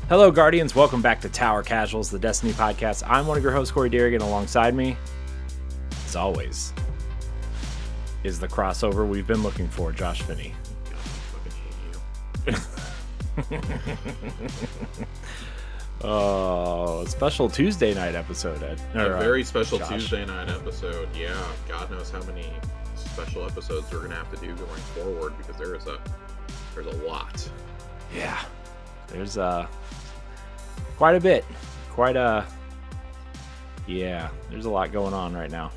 Hello, Guardians. Welcome back to Tower Casuals, the Destiny podcast. I'm one of your hosts, Corey Derrigan. Alongside me, as always, is the crossover we've been looking for, Josh Finney. God, I fucking hate you. Oh, special Tuesday night episode. A very special Josh. Tuesday night episode. Yeah, God knows how many special episodes we're gonna have to do going forward because there's a lot. Yeah, there's quite a bit. There's a lot going on right now.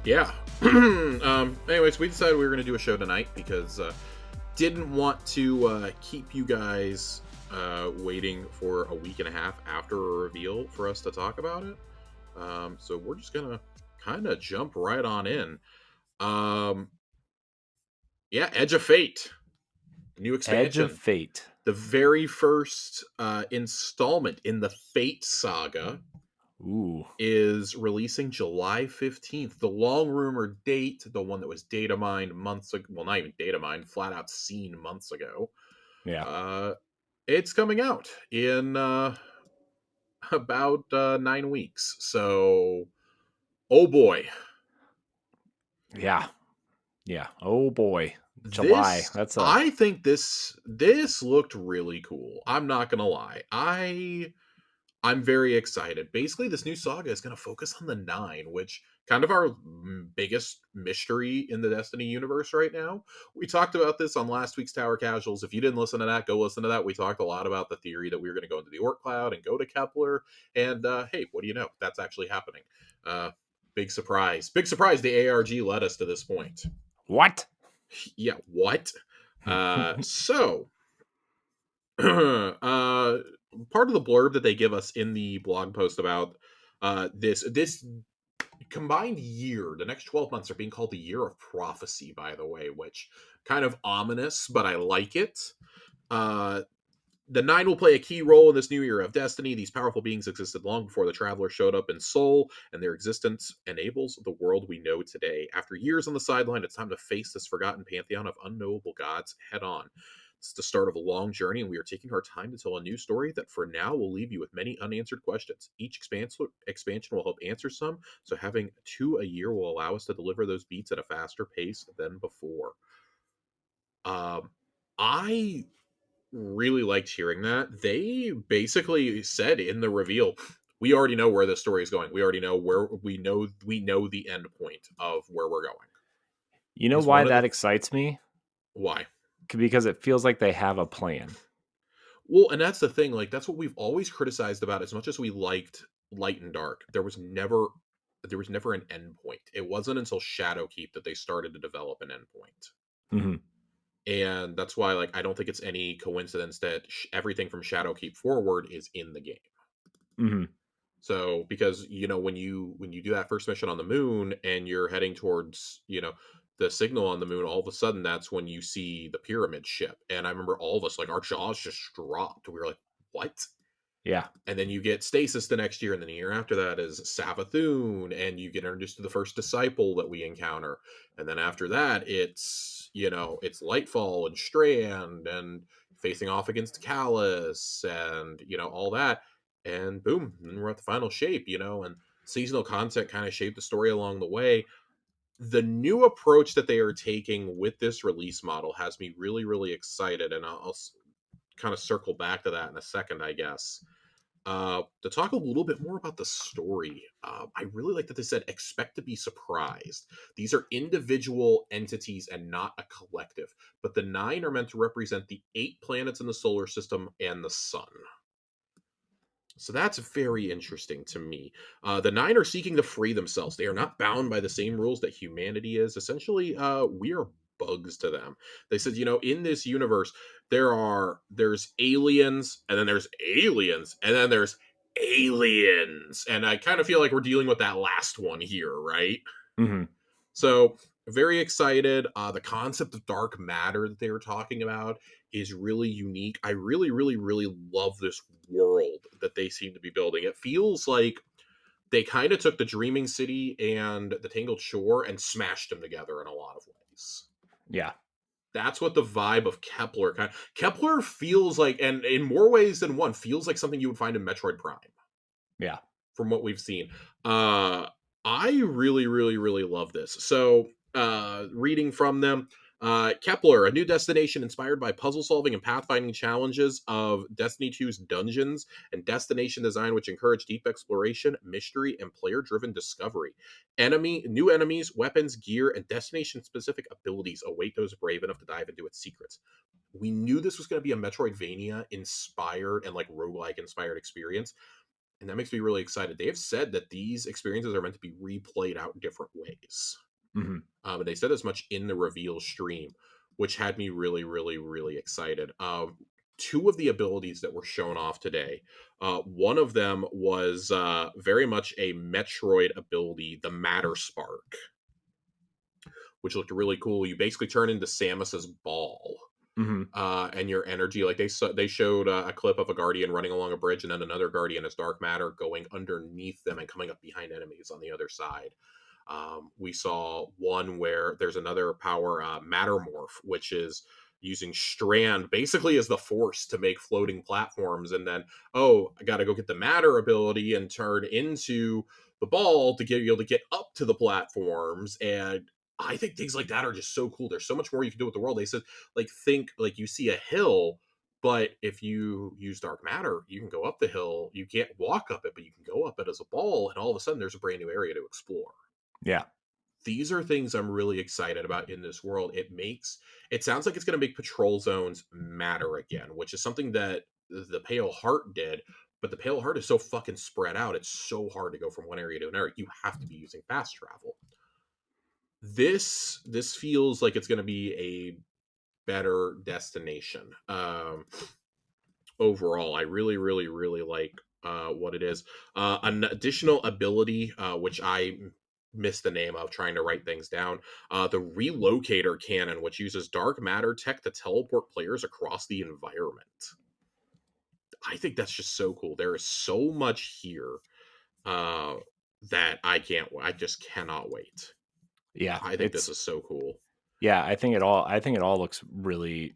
Yeah. Anyways, we decided we were gonna do a show tonight because didn't want to keep you guys waiting for a week and a half after a reveal for us to talk about it. So we're just gonna kind of jump right on in. Edge of Fate, new expansion. Edge of Fate, the very first installment in the Fate saga. Is releasing July 15th. The long rumored date, the one that was data mined months ago, well, not even data mined, flat out seen months ago. Yeah. It's coming out in about 9 weeks. So, oh boy. Yeah. Oh boy. July. I think this looked really cool. I'm not gonna lie. I'm very excited. Basically, this new saga is going to focus on the 9, which kind of our biggest mystery in the Destiny universe right now. We talked about this on last week's Tower Casuals. If you didn't listen to that, go listen to that. We talked a lot about the theory that we were going to go into the Orc Cloud and go to Kepler. And hey, what do you know? That's actually happening. Big surprise. Big surprise the ARG led us to this point. What? Yeah, what? Part of the blurb that they give us in the blog post about this combined year, the next 12 months are being called the year of prophecy, by the way, which kind of ominous, but I like it. The 9 will play a key role in this new era of Destiny. These powerful beings existed long before the Traveler showed up in Sol, and their existence enables the world we know today. After years on the sideline, it's time to face this forgotten pantheon of unknowable gods head on. It's the start of a long journey, and we are taking our time to tell a new story that for now will leave you with many unanswered questions. Each expansion will help answer some, so having 2 a year will allow us to deliver those beats at a faster pace than before. I really liked hearing that. They basically said in the reveal, we already know where this story is going. We already know where we know the end point of where we're going. You know why that excites me? Why? Because it feels like they have a plan. Well, and that's the thing. Like, that's what we've always criticized about. As much as we liked Light and Dark, there was never an end point. It wasn't until Shadowkeep that they started to develop an end point. Mm-hmm. And that's why, like, I don't think it's any coincidence that everything from Shadowkeep forward is in the game. Mm-hmm. So, because, you know, when you do that first mission on the moon and you're heading towards, you know, the signal on the moon, all of a sudden that's when you see the pyramid ship. And I remember all of us, like, our jaws just dropped. We were like, what? Yeah. And then you get Stasis the next year, and then the year after that is Savathun, and you get introduced to the first disciple that we encounter. And then after that, it's, you know, it's Lightfall and Strand and facing off against Callus and, you know, all that. And boom, and we're at the final shape, you know, and seasonal content kind of shaped the story along the way. The new approach that they are taking with this release model has me really, really excited. And I'll kind of circle back to that in a second, I guess. To talk a little bit more about the story, I really like that they said expect to be surprised. These are individual entities and not a collective, but the 9 are meant to represent the 8 planets in the solar system and the sun. So that's very interesting to me. The 9 are seeking to free themselves. They are not bound by the same rules that humanity is. Essentially, we are bugs to them. They said, you know, in this universe, there's aliens, and then there's aliens, and then there's aliens. And I kind of feel like we're dealing with that last one here, right? Mm-hmm. So very excited. The concept of dark matter that they were talking about is really unique. I really, really, really love this world that they seem to be building. It feels like they kind of took the Dreaming City and the Tangled Shore and smashed them together in a lot of ways. Yeah. That's what the vibe of Kepler kind Kepler feels like, and in more ways than one, feels like something you would find in Metroid Prime Yeah. from what we've seen. I really, really, really love this. So, reading from them, Kepler, a new destination inspired by puzzle solving and pathfinding challenges of Destiny 2's dungeons and destination design, which encourage deep exploration, mystery, and player driven discovery. New enemies, weapons, gear, and destination specific abilities await those brave enough to dive into its secrets. We knew this was going to be a Metroidvania inspired and like roguelike inspired experience, and that makes me really excited. They have said that these experiences are meant to be replayed out different ways. Hmm. And they said as much in the reveal stream, which had me really, really, really excited. Two of the abilities that were shown off today, one of them was very much a Metroid ability, the Matter Spark, which looked really cool. You basically turn into Samus's ball, Hmm. and your energy. Like they showed a clip of a guardian running along a bridge, and then another guardian as dark matter going underneath them and coming up behind enemies on the other side. We saw one where there's another power, Mattermorph, which is using Strand basically as the force to make floating platforms. And then, oh, I got to go get the Matter ability and turn into the ball to get able to get up to the platforms. And I think things like that are just so cool. There's so much more you can do with the world. They said, like, think like you see a hill, but if you use dark matter, you can go up the hill. You can't walk up it, but you can go up it as a ball, and all of a sudden there's a brand new area to explore. Yeah. These are things I'm really excited about in this world. It sounds like it's going to make patrol zones matter again, which is something that the Pale Heart did, but the Pale Heart is so fucking spread out. It's so hard to go from one area to another. You have to be using fast travel. This feels like it's going to be a better destination. Overall, I really, really, really like what it is. An additional ability, which I missed the name of trying to write things down, the Relocator Cannon, which uses dark matter tech to teleport players across the environment. I think that's just so cool. There is so much here uh, that I just cannot wait. Yeah. I think this is so cool. Yeah, I think it all looks really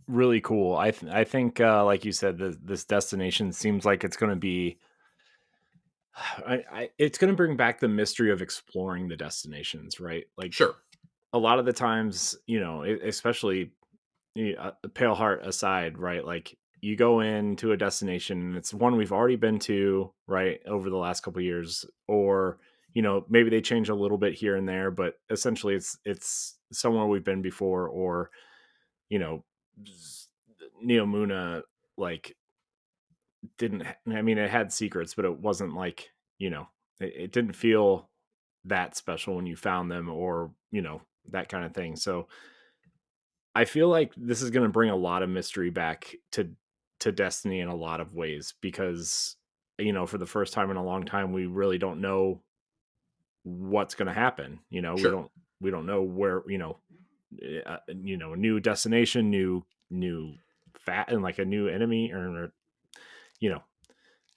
really cool. I think like you said, this destination seems like it's going to be it's going to bring back the mystery of exploring the destinations, right? Like Sure. a lot of the times, especially Pale Heart aside, right? Like you go into a destination and it's one we've already been to, right, over the last couple of years, or maybe they change a little bit here and there, but essentially it's somewhere we've been before, or you know, Neomuna like didn't. I mean, it had secrets, but it wasn't like it didn't feel that special when you found them, or that kind of thing. So I feel like this is going to bring a lot of mystery back to Destiny in a lot of ways, because for the first time in a long time we really don't know what's going to happen. We Sure. don't know where, a new destination, new fat, and like a new enemy, or you know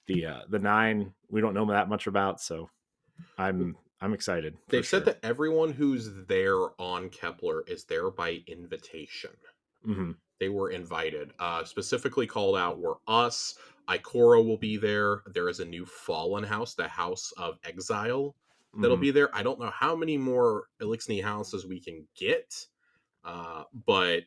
the nine we don't know that much about. So I'm excited for They've said sure. that everyone who's there on Kepler is there by invitation. Hmm. They were invited. Specifically called out were us. Ikora will be there. There is a new Fallen House, the House of Exile, that'll Hmm. be there. I don't know how many more Elixni houses we can get, but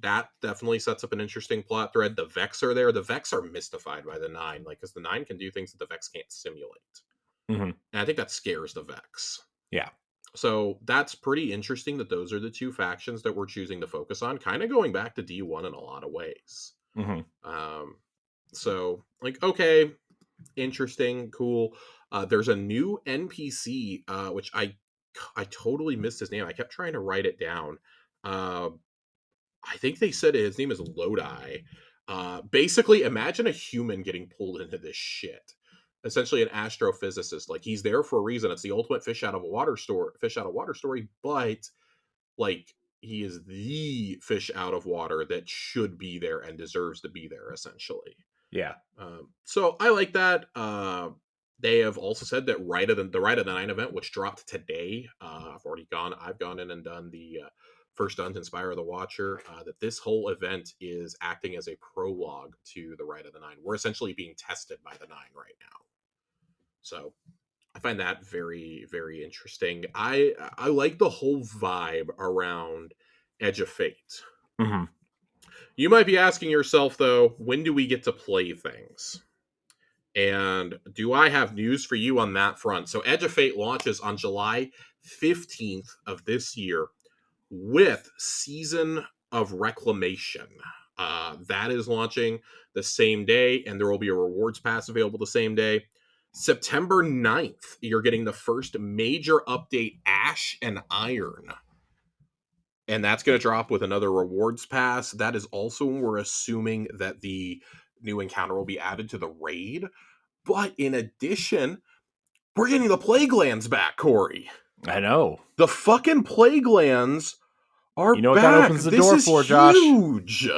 that definitely sets up an interesting plot thread. The Vex are there. The Vex are mystified by the Nine, like because the Nine can do things that the Vex can't simulate, Hmm. and I think that scares the Vex. Yeah. So that's pretty interesting that those are the two factions that we're choosing to focus on, kind of going back to D1 in a lot of ways. Hmm. Um, so, like, okay, interesting, cool. There's a new NPC, which I totally missed his name. I kept trying to write it down. Uh, I think they said his name is Lodi. Basically, imagine a human getting pulled into this shit. Essentially, an astrophysicist. Like he's there for a reason. It's the ultimate fish out of water story. But like he is the fish out of water that should be there and deserves to be there. Essentially, Yeah. so I like that. They have also said that Rite of the Nine event, which dropped today. I've gone in and done the First Done to Inspire the Watcher, that this whole event is acting as a prologue to the Rite of the Nine. We're essentially being tested by the Nine right now. So I find that very, very interesting. I like the whole vibe around Edge of Fate. Hmm. You might be asking yourself though, when do we get to play things? And do I have news for you on that front? So Edge of Fate launches on July 15th of this year with Season of Reclamation. That is launching the same day, and there will be a rewards pass available the same day. September 9th, you're getting the first major update, Ash and Iron. And that's going to drop with another rewards pass. That is also when we're assuming that the new encounter will be added to the raid. But in addition, we're getting the Plague Lands back, Corey. I know. The fucking Plague Lands are You know what that back. opens the This door is for, Josh? huge.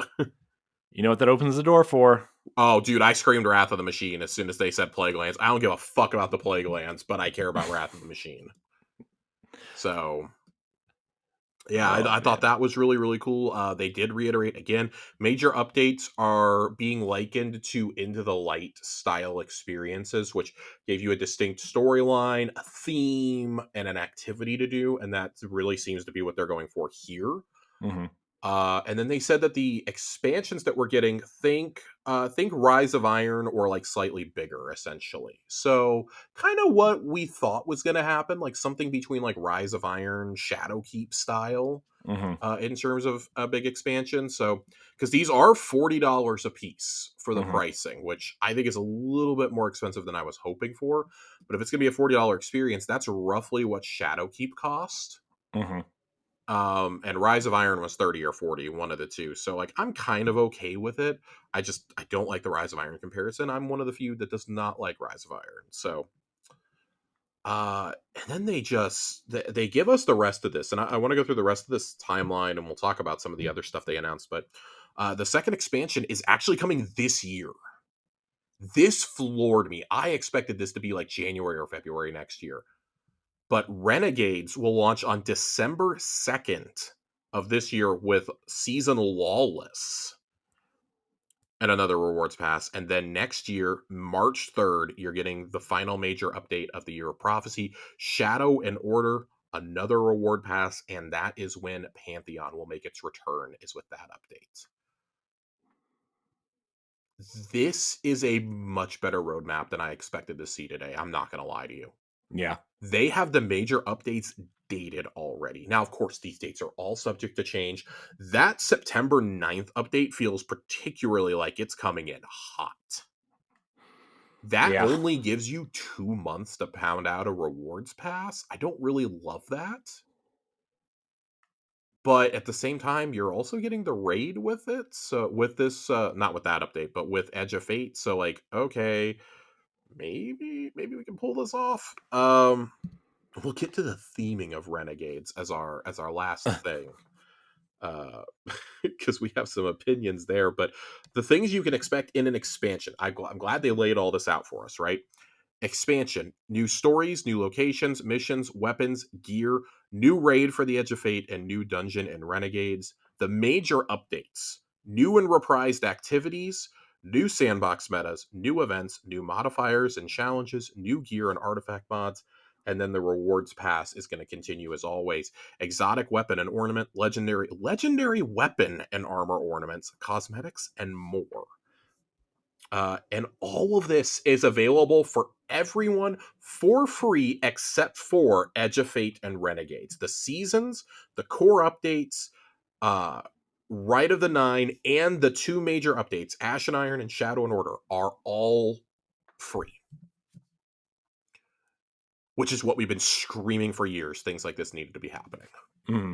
You know what that opens the door for? Oh, dude, I screamed Wrath of the Machine as soon as they said Plague Lands. I don't give a fuck about the Plague Lands, but I care about Wrath of the Machine. So, yeah, Oh I thought man. that was really, really cool. They did reiterate again, major updates are being likened to Into the Light style experiences, which gave you a distinct storyline, a theme, and an activity to do. And that really seems to be what they're going for here. Hmm. And then they said that the expansions that we're getting, think Rise of Iron or like slightly bigger, essentially. So kind of what we thought was going to happen, like something between like Rise of Iron, Shadowkeep style, Hmm. in terms of a big expansion. So because these are $40 a piece for the Hmm. pricing, which I think is a little bit more expensive than I was hoping for. But if it's going to be a $40 experience, that's roughly what Shadowkeep cost. Hmm. And Rise of Iron was 30 or 40, one of the two. So like I'm kind of okay with it. I don't like the Rise of Iron comparison. I'm one of the few that does not like Rise of Iron. So and then they give us the rest of this, and I want to go through the rest of this timeline, and we'll talk about some of the other stuff they announced. But the second expansion is actually coming this year. This floored me. I expected this to be like January or February next year, but Renegades will launch on December 2nd of this year with Season Lawless and another rewards pass. And then next year, March 3rd, you're getting the final major update of the Year of Prophecy, Shadow and Order, another reward pass, and that is when Pantheon will make its return, is with that update. This is a much better roadmap than I expected to see today. I'm not going to lie to you. Yeah. They have the major updates dated already. Now, of course, these dates are all subject to change. That September 9th update feels particularly like it's coming in hot. That Yeah. only gives you 2 months to pound out a rewards pass. I don't really love that. But at the same time, you're also getting the raid with it. So with this, not with that update, but with Edge of Fate. So like, okay, maybe we can pull this off. We'll get to the theming of Renegades as our last thing, uh, because we have some opinions there. But the things you can expect in an expansion, I'm glad they laid all this out for us, right? Expansion, new stories, new locations, missions, weapons, gear, new raid for the Edge of Fate, and new dungeon and Renegades. The major updates, new and reprised activities, new sandbox metas, new events, new modifiers and challenges, new gear and artifact mods. And then the rewards pass is going to continue as always. Exotic weapon and ornament, legendary weapon and armor ornaments, cosmetics, and more. And all of this is available for everyone for free except for Edge of Fate and Renegades. The seasons, the core updates, uh, Rite of the Nine, and the two major updates, Ash and Iron and Shadow and Order, are all free, which is what we've been screaming for years. Things like this needed to be happening. Hmm.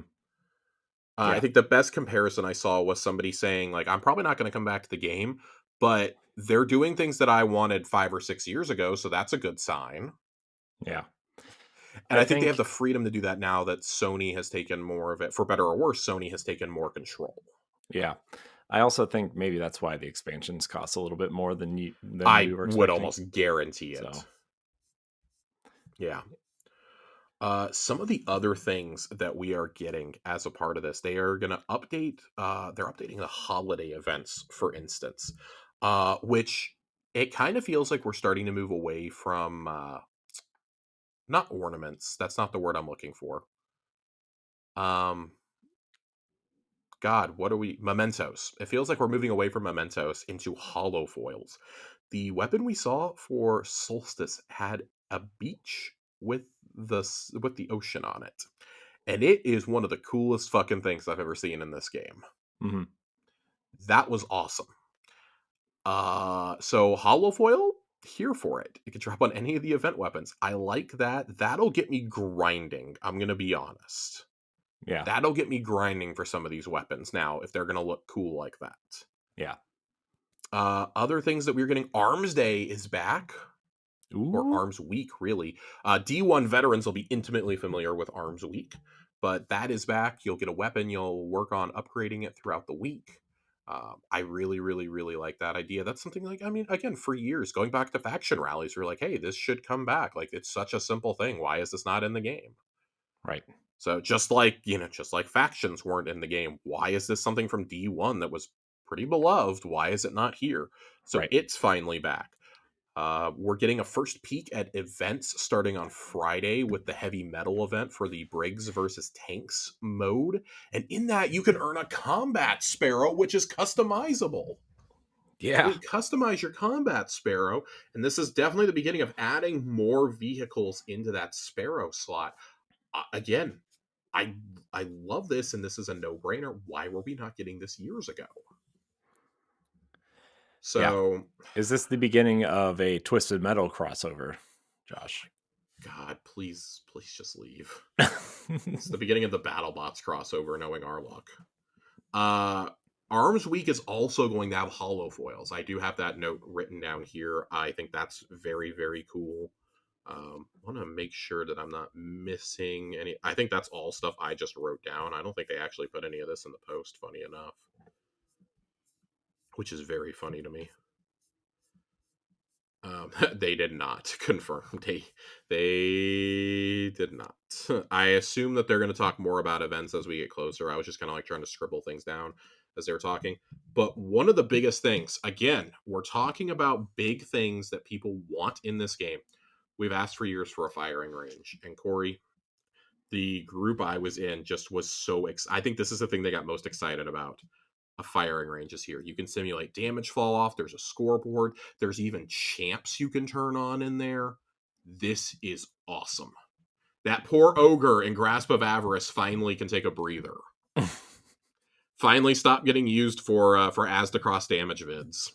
I Yeah. think the best comparison I saw was somebody saying, like, I'm probably not going to come back to the game, but they're doing things that I wanted 5 or 6 years ago, so that's a good sign. Yeah. And I I think they have think, the freedom to do that now that Sony has taken more of it. For better or worse, Sony has taken more control. yeah. I also think maybe that's why the expansions cost a little bit more than we I were would expecting. almost guarantee it. So Yeah. Some of the other things that we are getting as a part of this, they are going to update. They're updating the holiday events, for instance, which it kind of feels like we're starting to move away from not ornaments. That's not the word I'm looking for. Um, God, what are we? Mementos. It feels like we're moving away from mementos into hollow foils. The weapon we saw for Solstice had a beach with with the ocean on it. And it is one of the coolest fucking things I've ever seen in this game. Mhm. That was awesome. So hollow foil, here for it. It can drop on any of the event weapons. I like that. That'll get me grinding. I'm gonna be honest. Yeah. That'll get me grinding for some of these weapons now if they're gonna look cool like that. Yeah. Other things that we're getting, Arms Day is back. Or Ooh. Arms Week, really. D1 veterans will be intimately familiar with Arms Week, but that is back. You'll get a weapon. You'll work on upgrading it throughout the week. I really, really, really like that idea. That's something like, I mean, again, for years, going back to faction rallies, we're like, hey, this should come back. Like, it's such a simple thing. Why is this not in the game? Right. So, just like, just like factions weren't in the game, why is this something from D1 that was pretty beloved? Why is it not here? So, Right. it's finally back. We're getting a first peek at events starting on Friday with the heavy metal event for the Briggs versus Tanks mode. And in that, you can earn a combat sparrow, which is customizable. You Yeah. can customize your combat sparrow. And this is definitely the beginning of adding more vehicles into that sparrow slot. Again, I I love this, and this is a no brainer. Why were we not getting this years ago? Yeah. So, Is this the beginning of a Twisted Metal crossover, Josh? God, please, please just leave. It's the beginning of the BattleBots crossover, knowing our luck. Uh, Arms Week is also going to have hollow foils. I do have that note written down here. I think that's very, very cool. I want to make sure that I'm not missing any. I think that's all stuff I just wrote down. I don't think they actually put any of this in the post, funny enough, which is very funny to me. They did not confirm. They did not. I assume that they're going to talk more about events as we get closer. I was just kind of like trying to scribble things down as they were talking. But one of the biggest things, again, we're talking about big things that people want in this game. We've asked for years for a firing range, and Corey, the group I was in, just was so I think this is the thing they got most excited about. A firing range is here. You can simulate damage fall off. There's a scoreboard. There's even champs you can turn on in there. This is awesome. That poor ogre in Grasp of Avarice finally can take a breather. Finally, stop getting used for as to cross damage vids.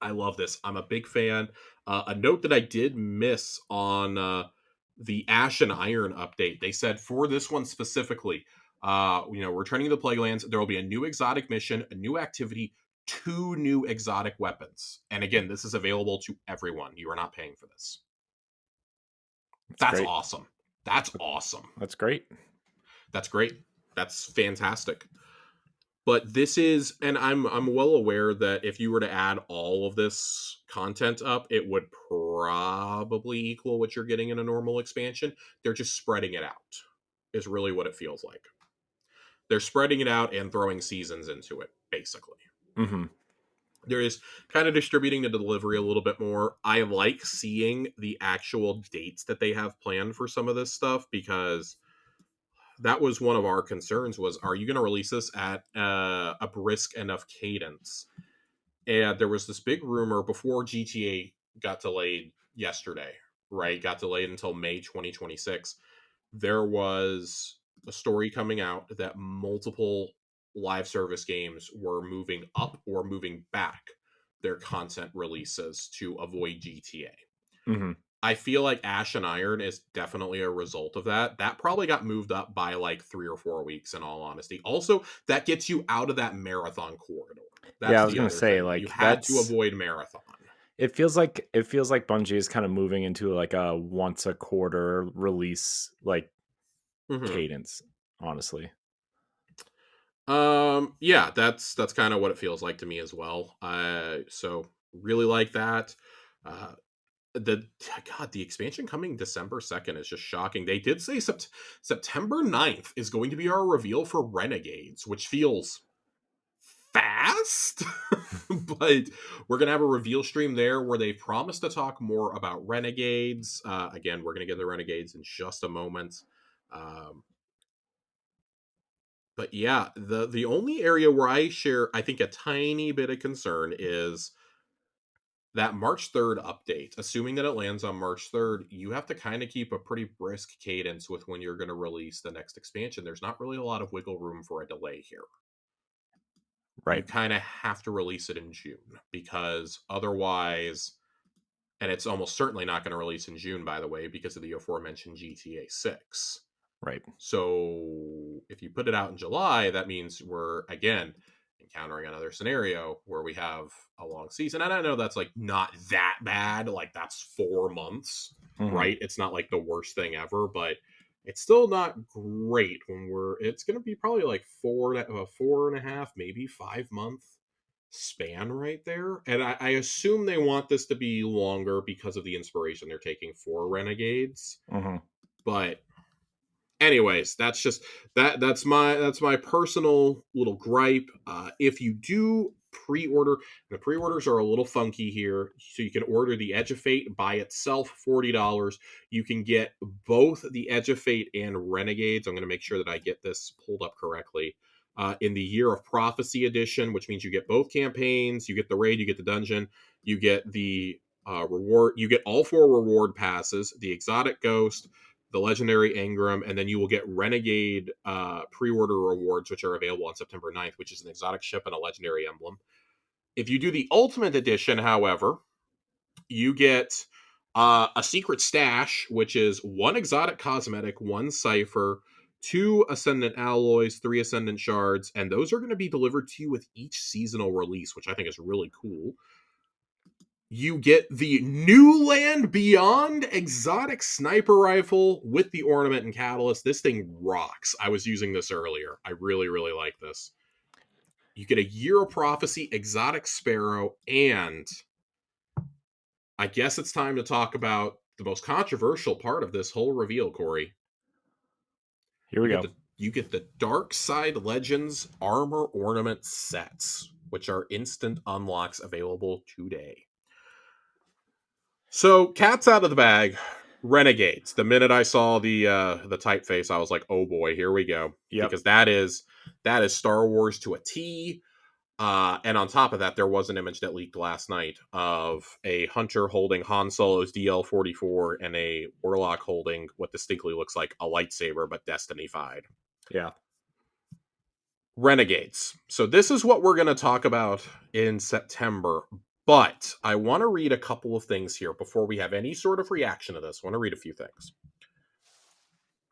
I love this. I'm a big fan. A note that I did miss on the Ash and Iron update. They said for this one specifically, returning to the Plaguelands, there will be a new exotic mission, a new activity, two new exotic weapons. And again, this is available to everyone. You are not paying for this. That's That's great. awesome. That's awesome. That's great. That's great. That's fantastic. But this is, and I'm well aware that if you were to add all of this content up, it would probably equal what you're getting in a normal expansion. They're just spreading it out, is really what it feels like. They're spreading it out and throwing seasons into it, basically. Mhm. There is kind of distributing the delivery a little bit more. I like seeing the actual dates that they have planned for some of this stuff, because that was one of our concerns was, are you going to release this at a brisk enough cadence? And there was this big rumor before GTA got delayed yesterday, right? Got delayed until May 2026. There was a story coming out that multiple live service games were moving up or moving back their content releases to avoid GTA. Mhm. I feel like Ash and Iron is definitely a result of that. That probably got moved up by like 3 or 4 weeks, in all honesty. Also, that gets you out of that marathon corridor. Yeah, That's I was the gonna other say, thing. You like, had to that's avoid marathon. it feels like Bungie is kind of moving into, like, a once a quarter release, like, Hmm. cadence, honestly. Yeah, that's kind of what it feels like to me as well. So really like that. Uh, the the expansion coming December 2nd is just shocking. They did say September 9th is going to be our reveal for Renegades, which feels fast. But we're gonna have a reveal stream there where they promise to talk more about Renegades. Again, we're gonna get the Renegades in just a moment. Um, but yeah, the only area where I share, I think, a tiny bit of concern is that March 3rd update. Assuming that it lands on March 3rd, you have to kind of keep a pretty brisk cadence with when you're going to release the next expansion. There's not really a lot of wiggle room for a delay here. You Right. kind of have to release it in June because otherwise, and it's almost certainly not going to release in June, by the way, because of the aforementioned GTA 6. Right. So if you put it out in July, that means we're again encountering another scenario where we have a long season. And I know that's like not that bad. Like that's 4 months, Hmm. right? It's not like the worst thing ever, but it's still not great when it's going to be probably like 4.5, maybe 5 month span right there. And I assume they want this to be longer because of the inspiration they're taking for Renegades. Hmm. But anyways, that's my personal little gripe. If you do pre-order, the pre-orders are a little funky here, so you can order the Edge of Fate by itself, $40. You can get both the Edge of Fate and Renegades. I'm going to make sure that I get this pulled up correctly. In the Year of Prophecy edition, which means you get both campaigns, you get the raid, you get the dungeon, you get the reward, you get all four reward passes, the exotic ghost, the legendary Engram, and then you will get Renegade pre-order rewards, which are available on September 9th, which is an exotic ship and a legendary emblem. If you do the Ultimate Edition, however, you get a secret stash, which is one exotic cosmetic, one cipher, two Ascendant alloys, three Ascendant shards, and those are going to be delivered to you with each seasonal release, which I think is really cool. You get the New Land Beyond exotic sniper rifle with the ornament and catalyst. This thing rocks. I was using this earlier. I really, really like this. You get a Year of Prophecy exotic sparrow, and I guess it's time to talk about the most controversial part of this whole reveal, Corey. Here we You get go. the Dark Side Legends armor ornament sets, which are instant unlocks available today. So cat's out of the bag. Renegades. The minute I saw the typeface, I was like, "Oh boy, here we go," Yep. because that is Star Wars to a T. And on top of that, there was an image that leaked last night of a hunter holding Han Solo's DL-44 and a warlock holding what distinctly looks like a lightsaber, but Destiny-fied. Yeah. Renegades. So this is what we're going to talk about in September. But I want to read a couple of things here before we have any sort of reaction to this. I want to read a few things.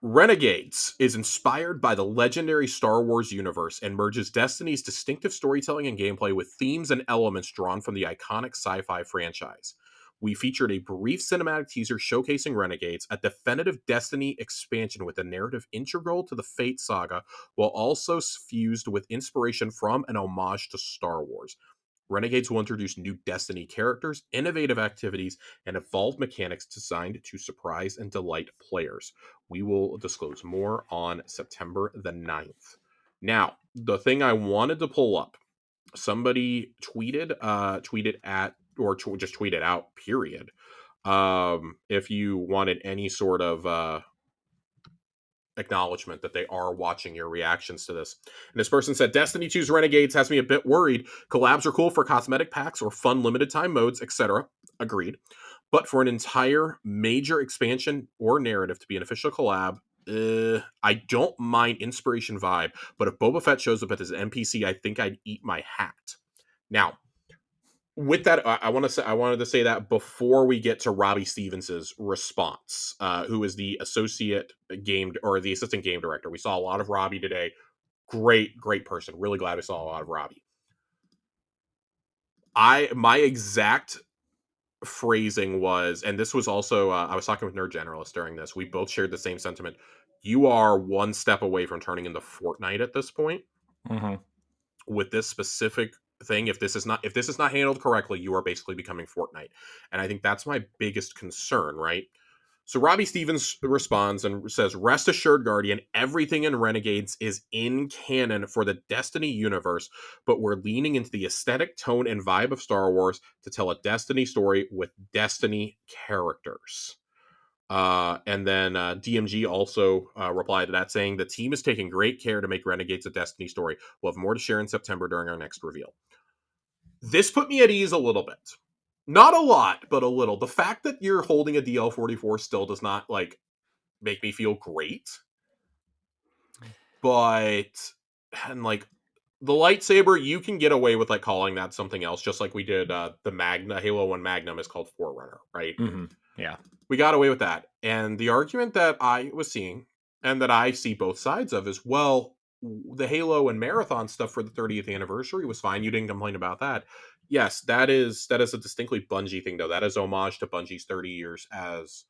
Renegades is inspired by the legendary Star Wars universe and merges Destiny's distinctive storytelling and gameplay with themes and elements drawn from the iconic sci-fi franchise. We featured a brief cinematic teaser showcasing Renegades, a definitive Destiny expansion with a narrative integral to the Fate saga, while also fused with inspiration from and homage to Star Wars. Renegades will introduce new Destiny characters, innovative activities, and evolved mechanics designed to surprise and delight players. We will disclose more on September the 9th. Now, the thing I wanted to pull up, somebody tweeted at, or just tweeted out, period. If you wanted any sort of acknowledgement that they are watching your reactions to this. And this person said, Destiny 2's Renegades has me a bit worried. Collabs are cool for cosmetic packs or fun limited time modes, etc. Agreed. But for an entire major expansion or narrative to be an official collab, I don't mind Inspiration Vibe, but if Boba Fett shows up as an NPC, I think I'd eat my hat. Now, with that, I wanted to say that before we get to Robbie Stevens's response, who is the the assistant game director. We saw a lot of Robbie today. Great person. Really glad we saw a lot of Robbie. My exact phrasing was, and this was also I was talking with Nerd Generalist during this. We both shared the same sentiment. You are one step away from turning into Fortnite at this point Hmm. with this specific thing. If this is not handled correctly, you are basically becoming Fortnite. And I think that's my biggest concern, right? So Robbie Stevens responds and says, "Rest assured, Guardian, everything in Renegades is in canon for the Destiny universe, but we're leaning into the aesthetic, tone, and vibe of Star Wars to tell a Destiny story with Destiny characters." And then DMG also replied to that, saying, "The team is taking great care to make Renegades a Destiny story. We'll have more to share in September during our next reveal." This put me at ease a little bit. Not a lot, but a little. The fact that you're holding a DL-44 still does not like make me feel great, but and like the lightsaber, you can get away with like calling that something else, just like we did the Magna Halo 1 Magnum is called Forerunner, right? Yeah. We got away with that. And the argument that I was seeing and that I see both sides of is, well, the Halo and Marathon stuff for the 30th anniversary was fine. You didn't complain about that. Yes, that is a distinctly Bungie thing, though. That is homage to Bungie's 30 years as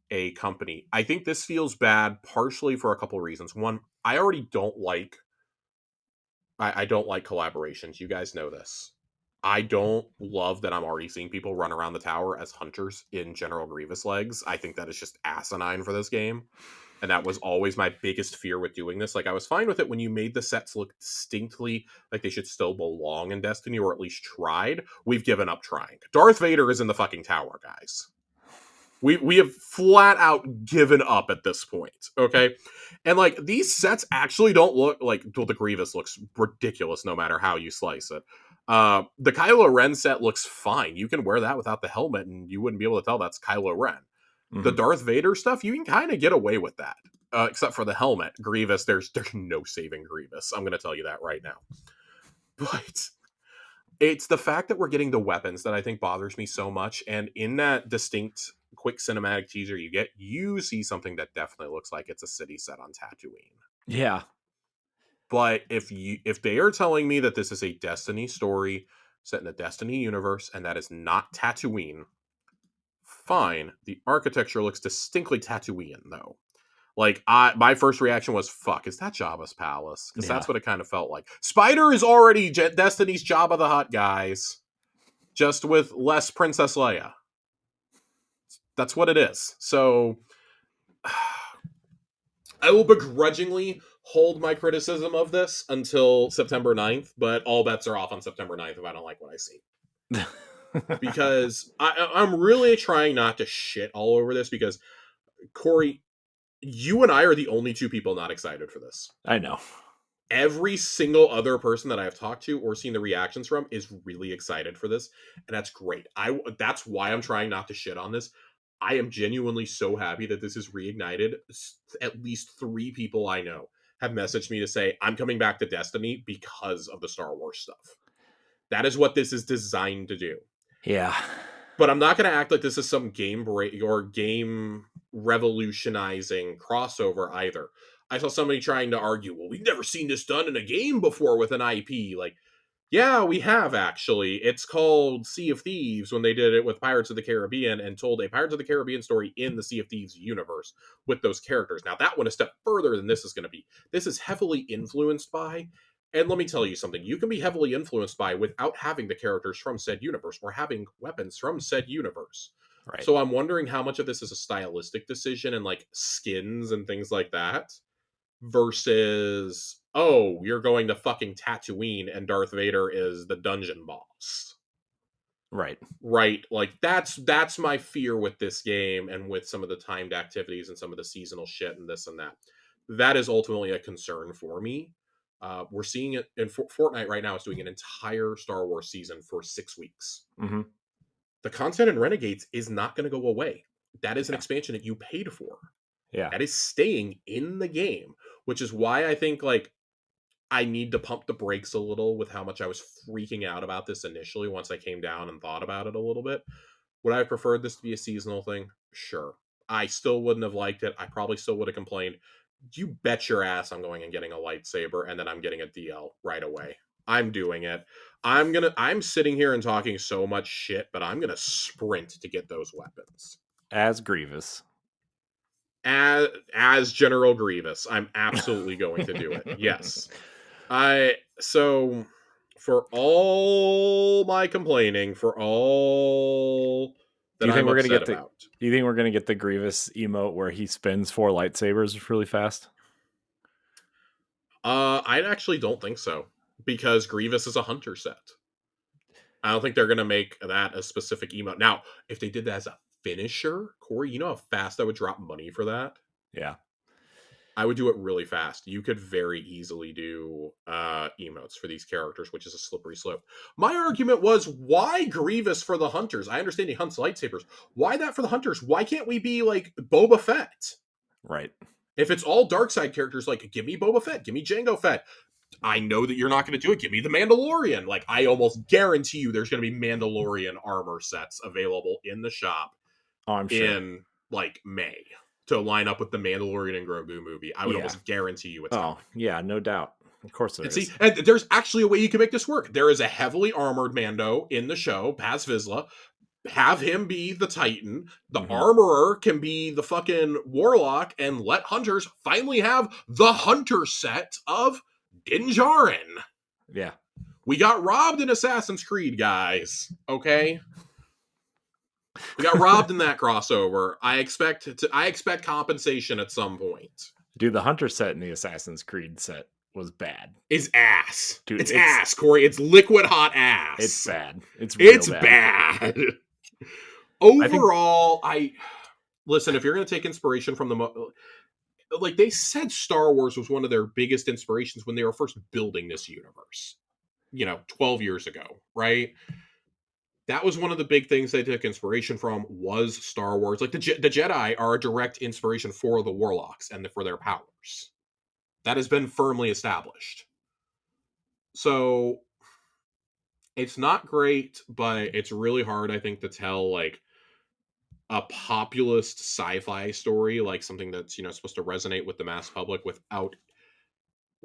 a company. I think this feels bad partially for a couple of reasons. One, I don't like collaborations. You guys know this. I don't love that I'm already seeing people run around the tower as hunters in General Grievous legs. I think that is just asinine for this game. And that was always my biggest fear with doing this. Like, I was fine with it when you made the sets look distinctly like they should still belong in Destiny, or at least tried. We've given up trying. Darth Vader is in the fucking tower, guys. We have flat out given up at this point, okay? And like these sets actually don't look like, well, the Grievous looks ridiculous no matter how you slice it. The Kylo Ren set looks fine. You can wear that without the helmet, and you wouldn't be able to tell that's Kylo Ren. The Hmm. Darth Vader stuff, you can kind of get away with that, except for the helmet. Grievous, there's no saving Grievous. I'm gonna tell you that right now. But it's the fact that we're getting the weapons that I think bothers me so much. And in that distinct quick cinematic teaser you see something that definitely looks like it's a city set on Tatooine. Yeah. But if they are telling me that this is a Destiny story set in a Destiny universe and that is not Tatooine, fine. The architecture looks distinctly Tatooine though. Like my first reaction was, "Fuck, is that Jabba's palace?" Because Yeah. that's what it kind of felt like. Spider is already Destiny's Jabba the Hutt, guys, just with less Princess Leia. That's what it is. So I will begrudgingly hold my criticism of this until September 9th, but all bets are off on September 9th if I don't like what I see. Because I'm really trying not to shit all over this because, Corey, you and I are the only two people not excited for this. I know. Every single other person that I've talked to or seen the reactions from is really excited for this, and that's great. That's why I'm trying not to shit on this. I am genuinely so happy that this is reignited. At least 3 people I know have messaged me to say, "I'm coming back to Destiny because of the Star Wars stuff." That is what this is designed to do. Yeah. But I'm not going to act like this is some game break or game revolutionizing crossover either. I saw somebody trying to argue, "Well, we've never seen this done in a game before with an IP." Like, yeah, we have actually. It's called Sea of Thieves when they did it with Pirates of the Caribbean and told a Pirates of the Caribbean story in the Sea of Thieves universe with those characters. Now, that went a step further than this is going to be. This is heavily influenced by, and let me tell you something, you can be heavily influenced by without having the characters from said universe or having weapons from said universe. Right. So I'm wondering how much of this is a stylistic decision and like skins and things like that versus, oh, you're going to fucking Tatooine and Darth Vader is the dungeon boss. Right. Right? Like that's my fear with this game and with some of the timed activities and some of the seasonal shit and this and that. That is ultimately a concern for me. We're seeing it in Fortnite right now is doing an entire Star Wars season for 6 weeks. Hmm. The content in Renegades is not going to go away. That is an Yeah. expansion that you paid for. Yeah. That is staying in the game, which is why I think like I need to pump the brakes a little with how much I was freaking out about this initially once I came down and thought about it a little bit. Would I have preferred this to be a seasonal thing? Sure. I still wouldn't have liked it. I probably still would have complained. You bet your ass I'm going and getting a lightsaber and then I'm getting a DL right away. I'm doing it. I'm sitting here and talking so much shit, but I'm gonna sprint to get those weapons. As Grievous. As General Grievous, I'm absolutely going to do it. Yes. I so For all my complaining, for all Do that you think I'm we're gonna upset get the? about, Do you think we're gonna get the Grievous emote where he spins 4 lightsabers really fast? I actually don't think so because Grievous is a hunter set. I don't think they're gonna make that a specific emote. Now, if they did that as a finisher, Corey, you know how fast I would drop money for that? Yeah. I would do it really fast. You could very easily do emotes for these characters, which is a slippery slope. My argument was, why Grievous for the hunters? I understand he hunts lightsabers. Why that for the hunters? Why can't we be like Boba Fett? Right. If it's all dark side characters, like give me Boba Fett, give me Jango Fett. I know that you're not going to do it. Give me the Mandalorian. Like I almost guarantee you, there's going to be Mandalorian armor sets available in the shop Oh, I'm sure. in like May to line up with the Mandalorian and Grogu movie. I would Yeah. almost guarantee you it's Oh, coming. yeah. No doubt. Of course there And see, is. and there's actually a way you can make this work. There is a heavily armored Mando in the show, Paz Vizsla. Have him be the Titan. The Hmm. armorer can be the fucking Warlock, and let hunters finally have the hunter set of Din Djarin. Yeah. We got robbed in Assassin's Creed, guys. Okay, we got robbed in that crossover. I expect compensation at some point. Dude, the Hunter set in the Assassin's Creed set was bad. Is ass. Dude, It's ass, Corey. It's liquid hot it's ass. bad. It's real It's bad. bad. I think Overall, I listen. If you're going to take inspiration from like they said, Star Wars was one of their biggest inspirations when they were first building this universe. 12 years ago, right? That was one of the big things they took inspiration from was Star Wars. Like the Jedi are a direct inspiration for the Warlocks and for their powers. That has been firmly established. So it's not great, but it's really hard, I think, to tell like a populist sci-fi story, like something that's supposed to resonate with the mass public without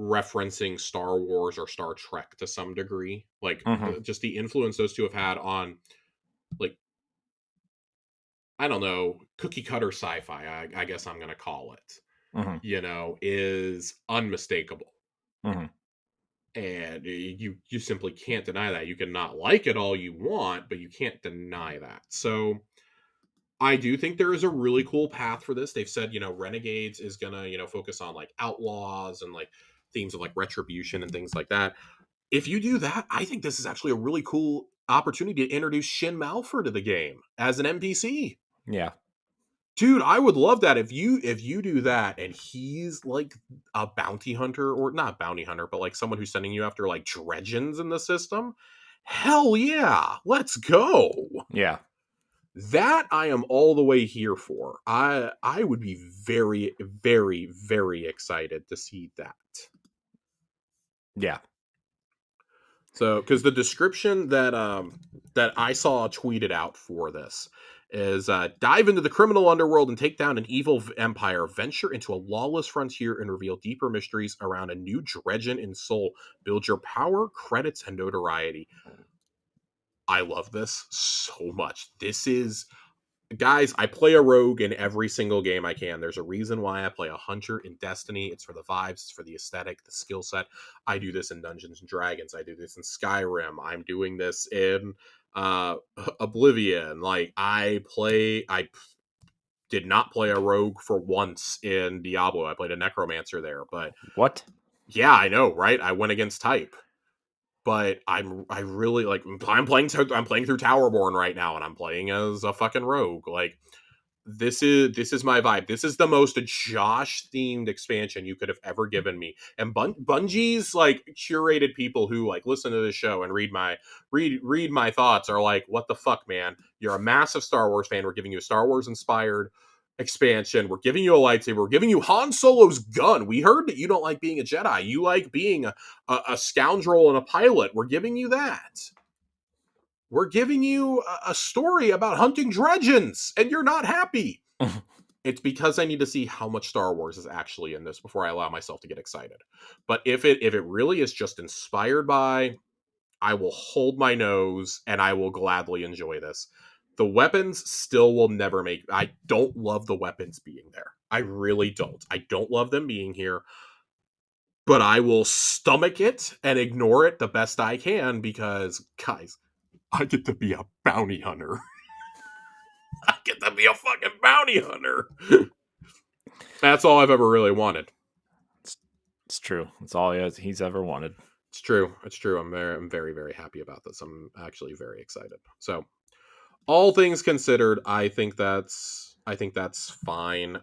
referencing Star Wars or Star Trek to some degree. Like hmm just the influence those two have had on, like, I don't know, cookie cutter sci-fi, I guess I'm gonna call it, hmm is unmistakable. hmm And you simply can't deny that. You can not like it all you want, but you can't deny that. So I do think there is a really cool path for this. They've said, Renegades is gonna, focus on like outlaws and like themes of like retribution and things like that. If you do that, I think this is actually a really cool opportunity to introduce Shin Malphur to the game as an NPC. Yeah. Dude, I would love that if you do that and he's like a bounty hunter, or not bounty hunter, but like someone who's sending you after like dredgens in the system. Hell yeah, let's go. Yeah. That I am all the way here for. I would be very very very excited to see that. Yeah. So, because the description that I saw tweeted out for this is dive into the criminal underworld and take down an evil empire, venture into a lawless frontier and reveal deeper mysteries around a new dredgen in Seoul. Build your power, credits, and notoriety. I love this so much. This is, guys, I play a rogue in every single game I can. There's a reason why I play a hunter in Destiny. It's for the vibes, it's for the aesthetic, the skill set. I do this in Dungeons and Dragons. I do this in Skyrim. I'm doing this in Oblivion. Like I did not play a rogue for once in Diablo. I played a necromancer there, but What? yeah, I know, right? I went against type. But I really like, I'm playing through Towerborn right now, and I'm playing as a fucking rogue. Like this is my vibe. This is the most Josh themed expansion you could have ever given me. And Bungie's like curated people who like listen to this show and read my thoughts are like, what the fuck, man? You're a massive Star Wars fan. We're giving you a Star Wars inspired expansion. We're giving you a lightsaber. We're giving you Han Solo's gun. We heard that you don't like being a Jedi. You like being a scoundrel and a pilot. We're giving you that. We're giving you a story about hunting dredgens, and you're not happy. It's because I need to see how much Star Wars is actually in this before I allow myself to get excited. But if it really is just inspired by, I will hold my nose and I will gladly enjoy this. The weapons still will never make. I don't love the weapons being there. I really don't. I don't love them being here. but I will stomach it and ignore it the best I can because, guys, I get to be a bounty hunter. I get to be a fucking bounty hunter. That's all I've ever really wanted. It's, it's true. It's all he's ever wanted. It's true. It's true. I'm very, very happy about this. I'm actually very excited. So, all things considered, I think that's fine.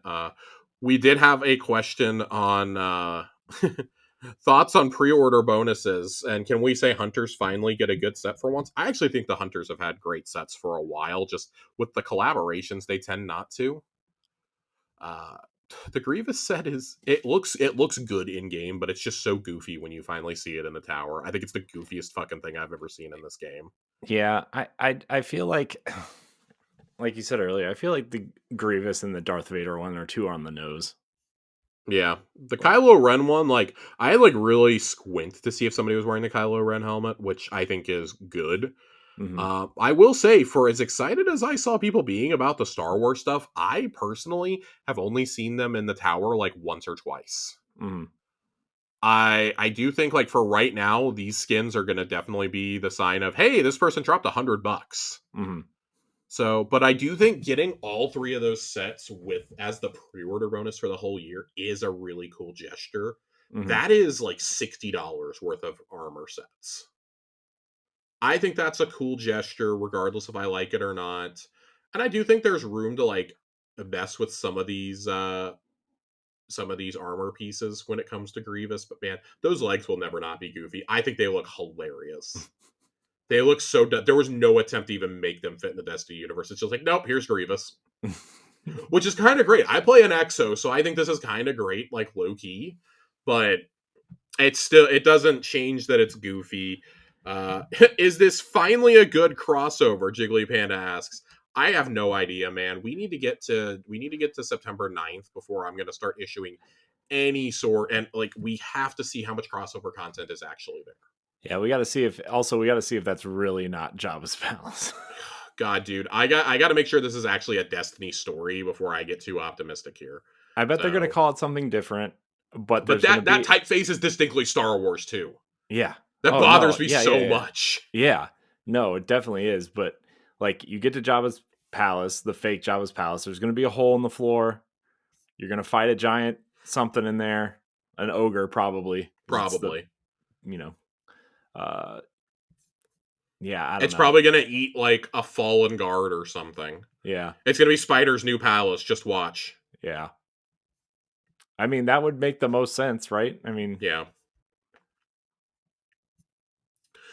We did have a question on thoughts on pre-order bonuses, and can we say hunters finally get a good set for once? I actually think the hunters have had great sets for a while. Just with the collaborations, they tend not to. Uh, the Grievous set is it looks good in game, but it's just so goofy when you finally see it in the tower. I think it's the goofiest fucking thing I've ever seen in this game. Yeah, I feel like you said earlier, I feel like the Grievous and the Darth Vader one are too on the nose. Yeah, the Like, Kylo Ren one, like I had like really squint to see if somebody was wearing the Kylo Ren helmet, which I think is good. mm-hmm, I will say, for as excited as I saw people being about the Star Wars stuff, I personally have only seen them in the tower like once or twice. mm-hmm, I do think like for right now, these skins are going to definitely be the sign of hey, this person dropped $100. mm-hmm, So, but I do think getting all three of those sets with as the pre-order bonus for the whole year is a really cool gesture. mm-hmm. That is like $60 worth of armor sets. I think that's a cool gesture, regardless if I like it or not. And I do think there's room to like mess with some of these armor pieces when it comes to Grievous. But man, those legs will never not be goofy. I think they look hilarious. They look so. There was no attempt to even make them fit in the Destiny universe. It's just like, nope, here's Grievous, which is kind of great. I play an Exo, so I think this is kind of great, like low key. But it doesn't change that it's goofy. Is this finally a good crossover? Jiggly Panda asks. I have no idea, man. We need to get to September 9th before I'm going to start issuing any sort, and like we have to see how much crossover content is actually there. Yeah, we got to see if that's really not Jabba's palace. God, dude, I got to make sure this is actually a Destiny story before I get too optimistic here. I bet they're gonna So, call it something different, but but there's gonna that be typeface is distinctly Star Wars too. yeah. That Oh no, bothers me yeah, yeah, so yeah, much. yeah. No, it definitely is. But like, you get to Jabba's palace, the fake Jabba's palace. There's gonna be a hole in the floor. You're gonna fight a giant something in there, an ogre probably, because it's the Probably. you know, uh, yeah. I don't It's know. probably gonna eat like a fallen guard or something. Yeah, It's gonna be Spider's new palace. Just watch. yeah. I mean, that would make the most sense, right? I mean, Yeah.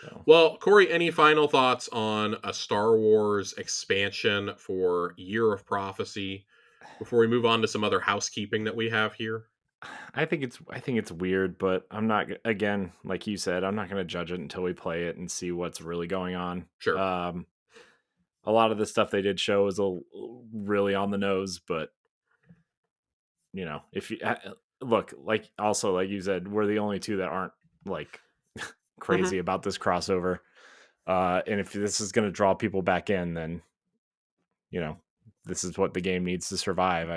so. Well, Corey, any final thoughts on a Star Wars expansion for Year of Prophecy before we move on to some other housekeeping that we have here? I think it's weird, but I'm not again, like you said, I'm not going to judge it until we play it and see what's really going on. Sure. A lot of the stuff they did show is really on the nose, but if you look, like also like you said, we're the only two that aren't like Hmm. crazy about this crossover. And if this is going to draw people back in, then you know this is what the game needs to survive.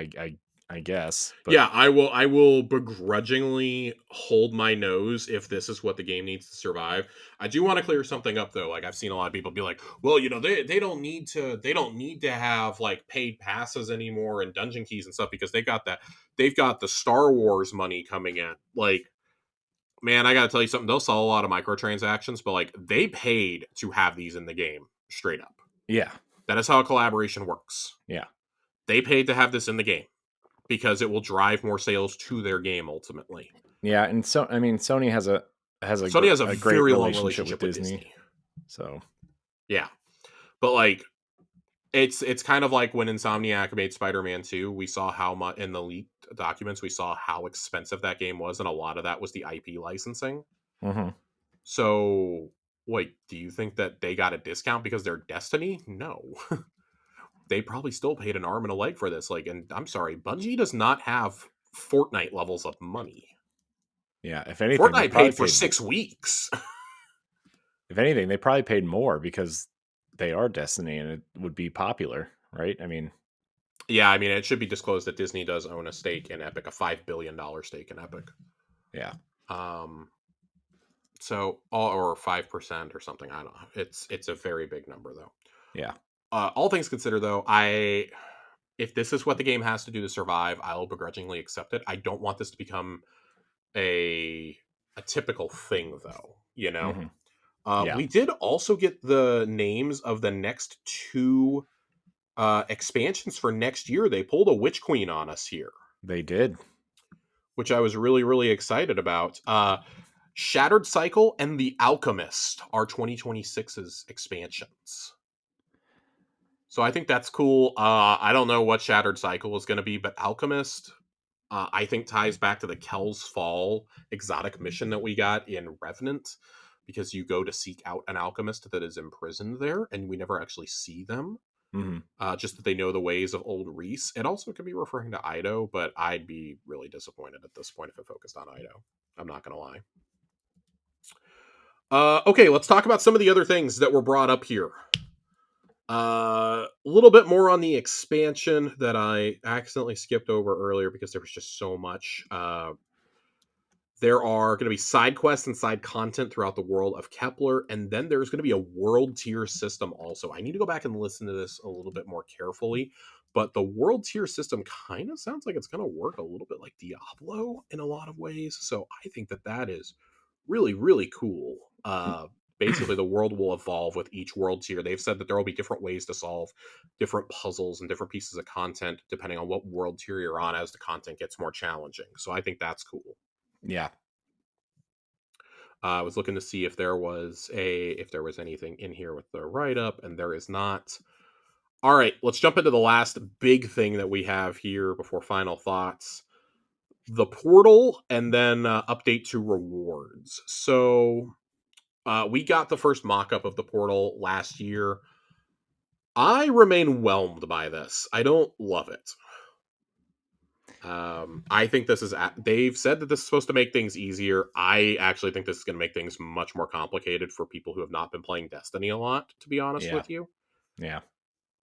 I guess, but Yeah, I will begrudgingly hold my nose if this is what the game needs to survive. I do want to clear something up though. Like I've seen a lot of people be like, "Well, they don't need to have like paid passes anymore and dungeon keys and stuff because they've got the Star Wars money coming in." Like, man, I got to tell you something. They'll sell a lot of microtransactions, but like they paid to have these in the game straight up. yeah, That is how a collaboration works. yeah. They paid to have this in the game because it will drive more sales to their game ultimately. Yeah, and so I mean, Sony Sony has a a great very long relationship with relationship with Disney, Disney. so Yeah. But like it's kind of like when Insomniac made Spider-Man 2, we saw how much in the leaked documents we saw how expensive that game was and a lot of that was the IP licensing. mhm. So wait, do you think that they got a discount because they're Destiny? No. They probably still paid an arm and a leg for this. Like, and I'm sorry, Bungie does not have Fortnite levels of money. Yeah. If anything, they Fortnite probably paid for paid. 6 weeks. If anything, they probably paid more because they are Destiny and it would be popular, right? I mean, Yeah, I mean, it should be disclosed that Disney does own a stake in Epic, a $5 billion stake in Epic. yeah. Um, or 5% or something. I don't know. It's a very big number though. Yeah. All things considered, though, I if this is what the game has to do to survive, I will begrudgingly accept it. I don't want this to become a a typical thing, though. Mhm. We Yeah, did also get the names of the next two expansions for next year. They pulled a Witch Queen on us here, they did. which I was really, really excited about. Shattered Cycle and The Alchemist are 2026's expansions. So I think that's cool. I don't know what Shattered Cycle is going to be, but Alchemist, I think ties back to the Kel's Fall exotic mission that we got in Revenant, because you go to seek out an alchemist that is imprisoned there, and we never actually see them. Mhm. Just that they know the ways of old Reese. It also could be referring to Ido, but I'd be really disappointed at this point if it focused on Ido. I'm not going to lie. Okay, let's talk about some of the other things that were brought up here. A little bit more on the expansion that I accidentally skipped over earlier because there was just so much. There are going to be side quests and side content throughout the world of Kepler, and then there's going to be a world tier system also. I need to go back and listen to this a little bit more carefully, but the world tier system kind of sounds like it's going to work a little bit like Diablo in a lot of ways. So I think that that is really, really cool. Basically, the world will evolve with each world tier. They've said that there will be different ways to solve different puzzles and different pieces of content depending on what world tier you're on as the content gets more challenging. So I think that's cool. Yeah. I was looking to see if there was anything in here with the write up, and there is not. All right, let's jump into the last big thing that we have here before final thoughts: the portal, and then update to rewards. So we got the first mock up of the portal last year. I remain whelmed by this. I don't love it. I think this is. They've said that this is supposed to make things easier. I actually think this is going to make things much more complicated for people who have not been playing Destiny a lot, to be honest Yeah. with you. Yeah.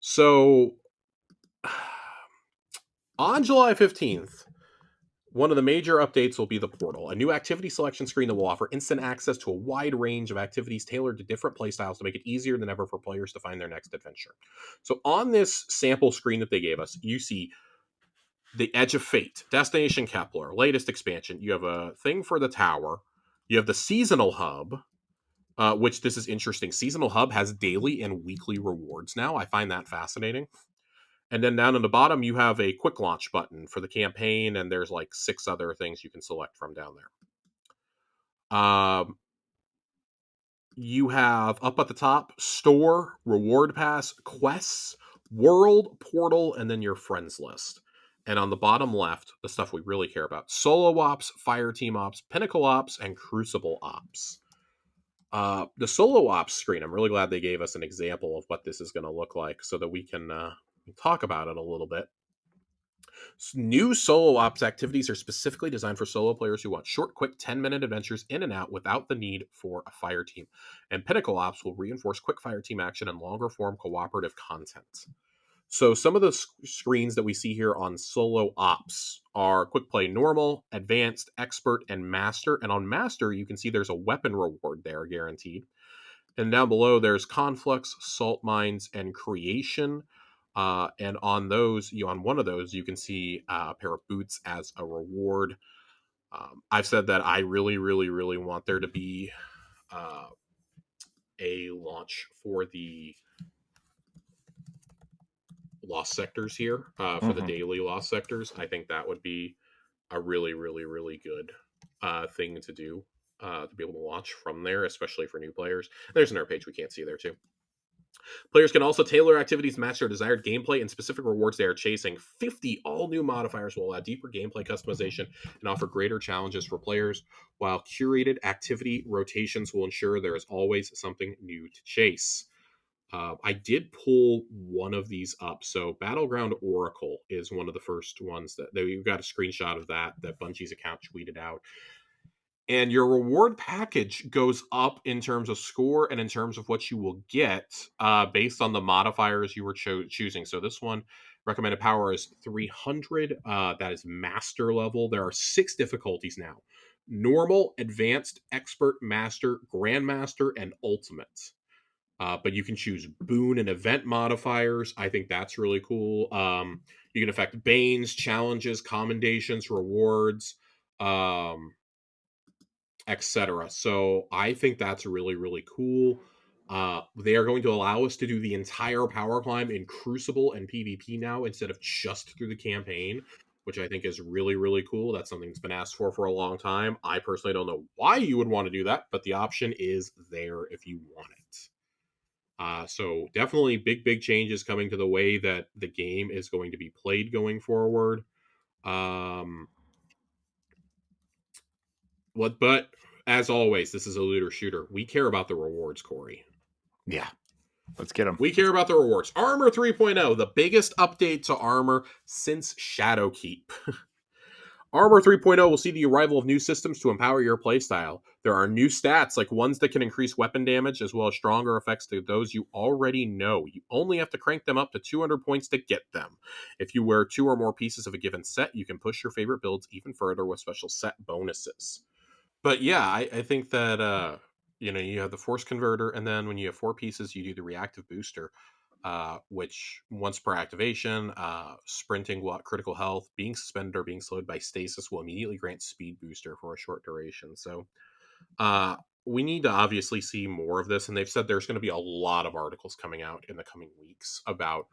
So, on July 15th, one of the major updates will be the portal, a new activity selection screen that will offer instant access to a wide range of activities tailored to different playstyles to make it easier than ever for players to find their next adventure. So, on this sample screen that they gave us, you see the Edge of Fate, Destination Kepler, latest expansion. You have a thing for the tower. You have the seasonal hub, which this is interesting. Seasonal hub has daily and weekly rewards now. I find that fascinating. And then down in the bottom, you have a quick launch button for the campaign, and there's like 6 other things you can select from down there. You have up at the top store, reward pass, quests, world, portal, and then your friends list. And on the bottom left, the stuff we really care about: solo ops, fire team ops, pinnacle ops, and crucible ops. The solo ops screen, I'm really glad they gave us an example of what this is going to look like so that we can talk about it a little bit. New solo ops activities are specifically designed for solo players who want short, quick 10-minute adventures in and out without the need for a fire team. And Pinnacle Ops will reinforce quick fire team action and longer form cooperative content. So some of the screens that we see here on solo ops are quick play normal, advanced, expert, and master. And on master, you can see there's a weapon reward there guaranteed. And down below, there's conflicts, salt mines, and creation. And on those, on one of those, you can see a pair of boots as a reward. I've said that I really, really, really want there to be uh, a launch for the lost sectors here, for the Mhm. daily lost sectors. I think that would be a really, really, really good thing to do, to be able to launch from there, especially for new players. There's another page we can't see there too. Players can also tailor activities to match their desired gameplay and specific rewards they are chasing. 50 all new modifiers will allow deeper gameplay customization and offer greater challenges for players, while curated activity rotations will ensure there is always something new to chase. I did pull one of these up. So, Battleground Oracle is one of the first ones that we've got a screenshot of that Bungie's account tweeted out. And your reward package goes up in terms of score and in terms of what you will get, based on the modifiers you were choosing. So this one, recommended power is 300. That is master level. There are 6 difficulties now. normal, advanced, expert, master, grandmaster, and ultimate. But you can choose boon and event modifiers. I think that's really cool. You can affect banes, challenges, commendations, rewards, um, etc. So I think that's really, really cool. They are going to allow us to do the entire power climb in Crucible and PvP now instead of just through the campaign, which I think is really, really cool. That's something that's been asked for a long time. I personally don't know why you would want to do that, but the option is there if you want it. So definitely big, big changes coming to the way that the game is going to be played going forward. Um, but as always, this is a looter shooter. We care about the rewards, Corey. Yeah, let's get them. We care about the rewards. Armor 3.0, the biggest update to Armor since Shadowkeep. Armor 3.0 will see the arrival of new systems to empower your playstyle. There are new stats, like ones that can increase weapon damage, as well as stronger effects to those you already know. You only have to crank them up to 200 points to get them. If you wear 2 or more pieces of a given set, you can push your favorite builds even further with special set bonuses. But yeah, I think that you have the force converter, and then when you have 4 pieces, you do the reactive booster, which once per activation, sprinting will critical health, being suspended or being slowed by stasis will immediately grant speed booster for a short duration. So uh, we need to obviously see more of this, and they've said there's going to be a lot of articles coming out in the coming weeks about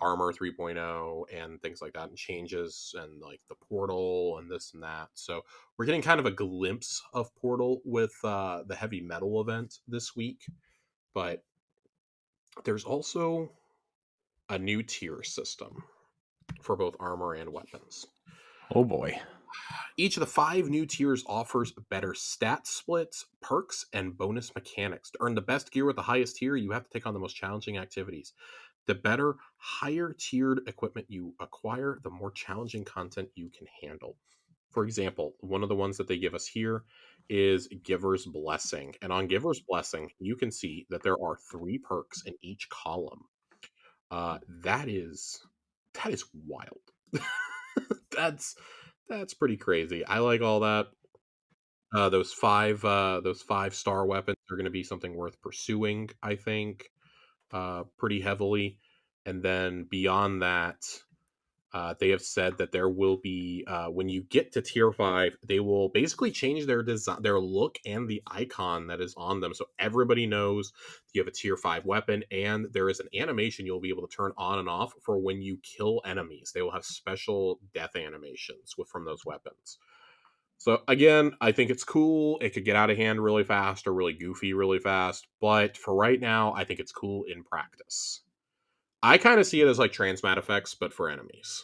Armor 3.0 and things like that, and changes, and like the portal and this and that. So we're getting kind of a glimpse of portal with the heavy metal event this week, but there's also a new tier system for both armor and weapons. Oh boy. Each of the 5 new tiers offers better stat splits, perks, and bonus mechanics. To earn the best gear with the highest tier, you have to take on the most challenging activities. The better, higher tiered equipment you acquire, the more challenging content you can handle. For example, one of the ones that they give us here is Giver's Blessing. And on Giver's Blessing, you can see that there are 3 perks in each column. Uh, that is that is wild. that's that's pretty crazy. I like all that. Those 5-star weapons are going to be something worth pursuing, I think, pretty heavily. And then beyond that, they have said that there will be when you get to tier 5, they will basically change their design, their look, and the icon that is on them, so everybody knows you have a tier 5 weapon. And there is an animation you'll be able to turn on and off for when you kill enemies. They will have special death animations from those weapons. So again, I think it's cool. It could get out of hand really fast or really goofy really fast, but for right now, I think it's cool in practice. I kind of see it as like transmat effects, but for enemies.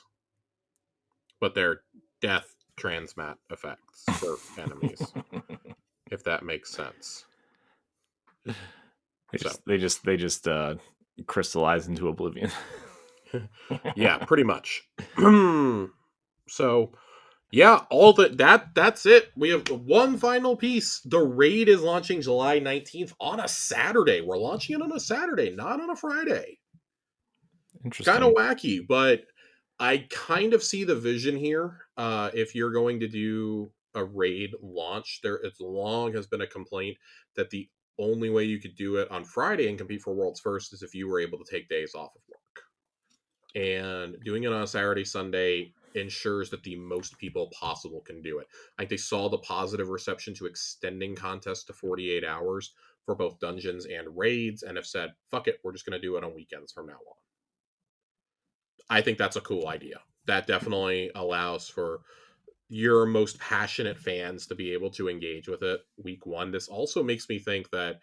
But they're death transmat effects for enemies, if that makes sense. They So, just crystallize into oblivion. yeah, pretty much. So, yeah, that's it. We have one final piece. The raid is launching July 19th on a Saturday. We're launching it on a Saturday, not on a Friday. Kind of Interesting. wacky, but I kind of see the vision here. If you're going to do a raid launch, there it's long has been a complaint that the only way you could do it on Friday and compete for World's First is if you were able to take days off of work. And doing it on a Saturday, Sunday ensures that the most people possible can do it. I think they saw the positive reception to extending contests to 48 hours for both dungeons and raids and have said, fuck it, we're just going to do it on weekends from now on. I think that's a cool idea. That definitely allows for your most passionate fans to be able to engage with it week one. This also makes me think that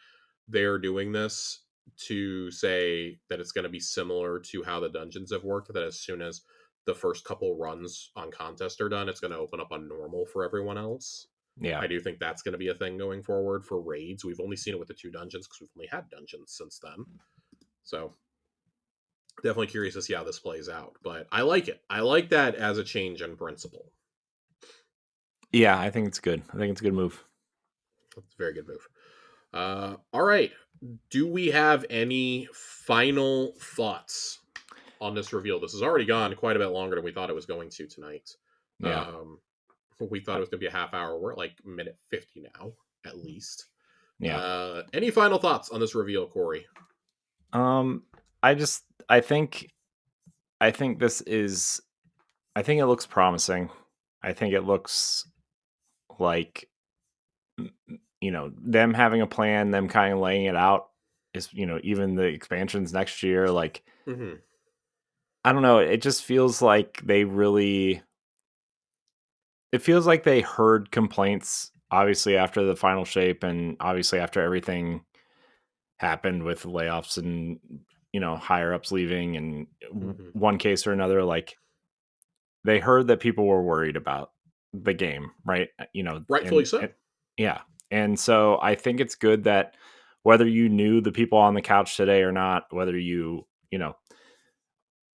they're doing this to say that it's going to be similar to how the dungeons have worked, that as soon as the first couple runs on contest are done, it's going to open up on normal for everyone else. Yeah. I do think that's going to be a thing going forward for raids. We've only seen it with the 2 dungeons because we've only had dungeons since then. So definitely curious to see how this plays out, but I like it. I like that as a change in principle. Yeah, I think it's good. I think it's a good move. It's a very good move. All right. Do we have any final thoughts on this reveal? This has already gone quite a bit longer than we thought it was going to tonight. Yeah. Um, We thought Uh, it was gonna be a half hour. We're at like minute 50 now, at least. yeah. Any final thoughts on this reveal, Corey? Um, I just I think this is I think it looks promising. I think it looks like them having a plan, them kind of laying it out is, even the expansions next year. Like, Hmm. I don't know. It just feels like it feels like they heard complaints, obviously, after the final shape and obviously after everything happened with layoffs and, higher ups leaving and Hmm. one case or another. Like, they heard that people were worried about the game, right? Rightfully so. Yeah. And so I think it's good that whether you knew the people on the couch today or not, whether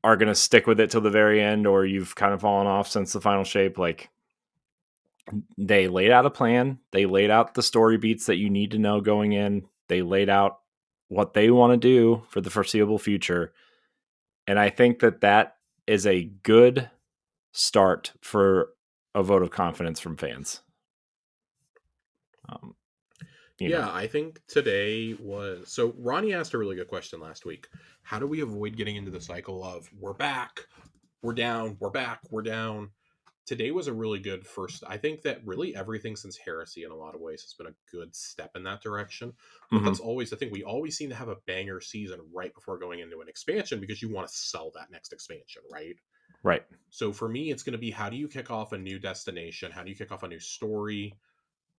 are going to stick with it till the very end or you've kind of fallen off since the final shape, like they laid out a plan. They laid out the story beats that you need to know going in. They laid out what they want to do for the foreseeable future. And I think that that is a good start for a vote of confidence from fans. Um, you know, Yeah, I think today was so. Ronnie asked a really good question last week. How do we avoid getting into the cycle of we're back, we're down, we're back, we're down? Today was a really good first. I think that really everything since Heresy in a lot of ways has been a good step in that direction. But hmm that's always the thing. We always seem to have a banger season right before going into an expansion because you want to sell that next expansion, right? right. So for me, it's going to be how do you kick off a new destination? How do you kick off a new story?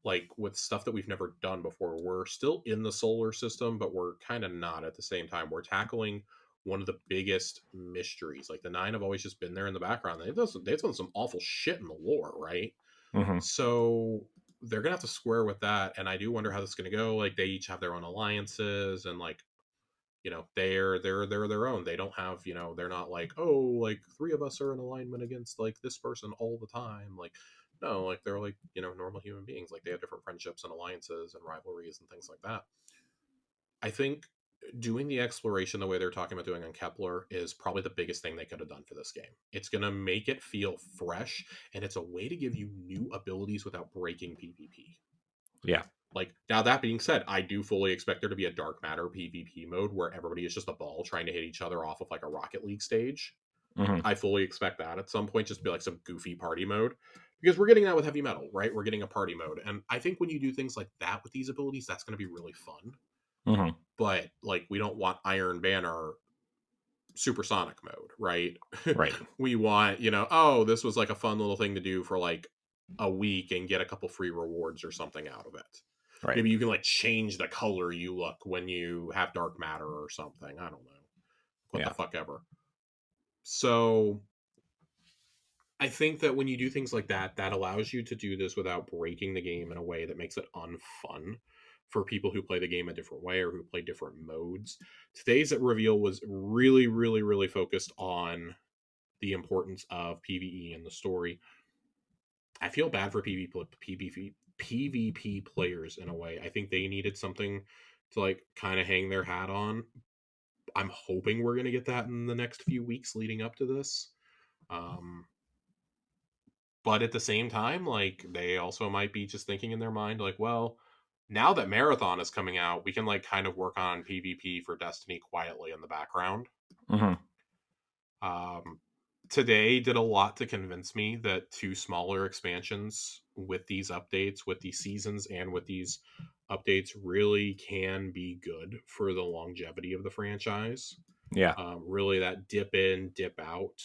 Like with stuff that we've never done before. We're still in the solar system, but we're kind of not at the same time. We're tackling one of the biggest mysteries. Like the Nine have always just been there in the background. They've done some awful shit in the lore, right? hmm So they're gonna have to square with that, and I do wonder how this is gonna go. Like they each have their own alliances, and like they're their own. They don't have they're not like like three of us are in alignment against like this person all the time. Like no, like they're like normal human beings. Like they have different friendships and alliances and rivalries and things like that. I think doing the exploration the way they're talking about doing on Kepler is probably the biggest thing they could have done for this game. It's going to make it feel fresh, and it's a way to give you new abilities without breaking PvP. Yeah. Like now, that being said, I do fully expect there to be a dark matter PvP mode where everybody is just a ball trying to hit each other off of like a Rocket League stage. hmm I fully expect that at some point, just be like some goofy party mode. Because we're getting that with heavy metal, right? We're getting a party mode. And I think when you do things like that with these abilities, that's going to be really fun. hmm But like we don't want Iron Banner supersonic mode, right? Right. We want, oh, this was like a fun little thing to do for like a week and get a couple free rewards or something out of it. Right. Maybe you can like change the color you look when you have dark matter or something. I don't know. What the Yeah. fuck ever. So I think that when you do things like that, that allows you to do this without breaking the game in a way that makes it unfun for people who play the game a different way or who play different modes. Today's reveal was really, really, really focused on the importance of PvE in the story. I feel bad for PvP players in a way. I think they needed something to like kind of hang their hat on. I'm hoping we're going to get that in the next few weeks leading up to this. Um, but at the same time, like they also might be just thinking in their mind, like, well, now that Marathon is coming out, we can like kind of work on PvP for Destiny quietly in the background. hmm Um, Today did a lot to convince me that two smaller expansions with these updates, with these seasons, and with these updates really can be good for the longevity of the franchise. Yeah. Really, that dip in, dip out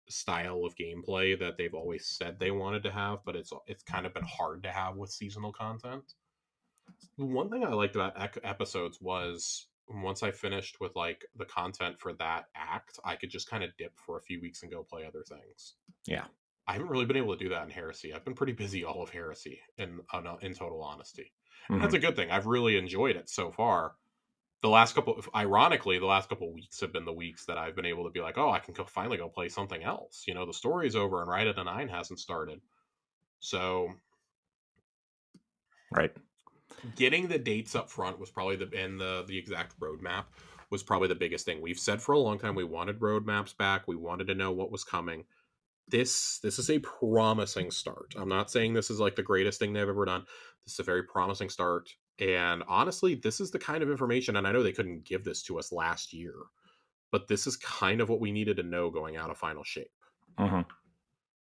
style of gameplay that they've always said they wanted to have, but it's kind of been hard to have with seasonal content. One thing I liked about episodes was once I finished with like the content for that act, I could just kind of dip for a few weeks and go play other things. Yeah. I haven't really been able to do that in Heresy. I've been pretty busy all of Heresy, in total honesty, and that's hmm a good thing. I've really enjoyed it so far. Ironically, the last couple of weeks have been the weeks that I've been able to be like, oh, I can finally go play something else. The story's over and Ride of the Nine hasn't started. So Right. getting the dates up front was probably the exact roadmap was probably the biggest thing. We've said for a long time we wanted roadmaps back. We wanted to know what was coming. this is a promising start. I'm not saying this is like the greatest thing they've ever done. This is a very promising start. And honestly, this is the kind of information, and I know they couldn't give this to us last year, but this is kind of what we needed to know going out of Final Shape. Hmm.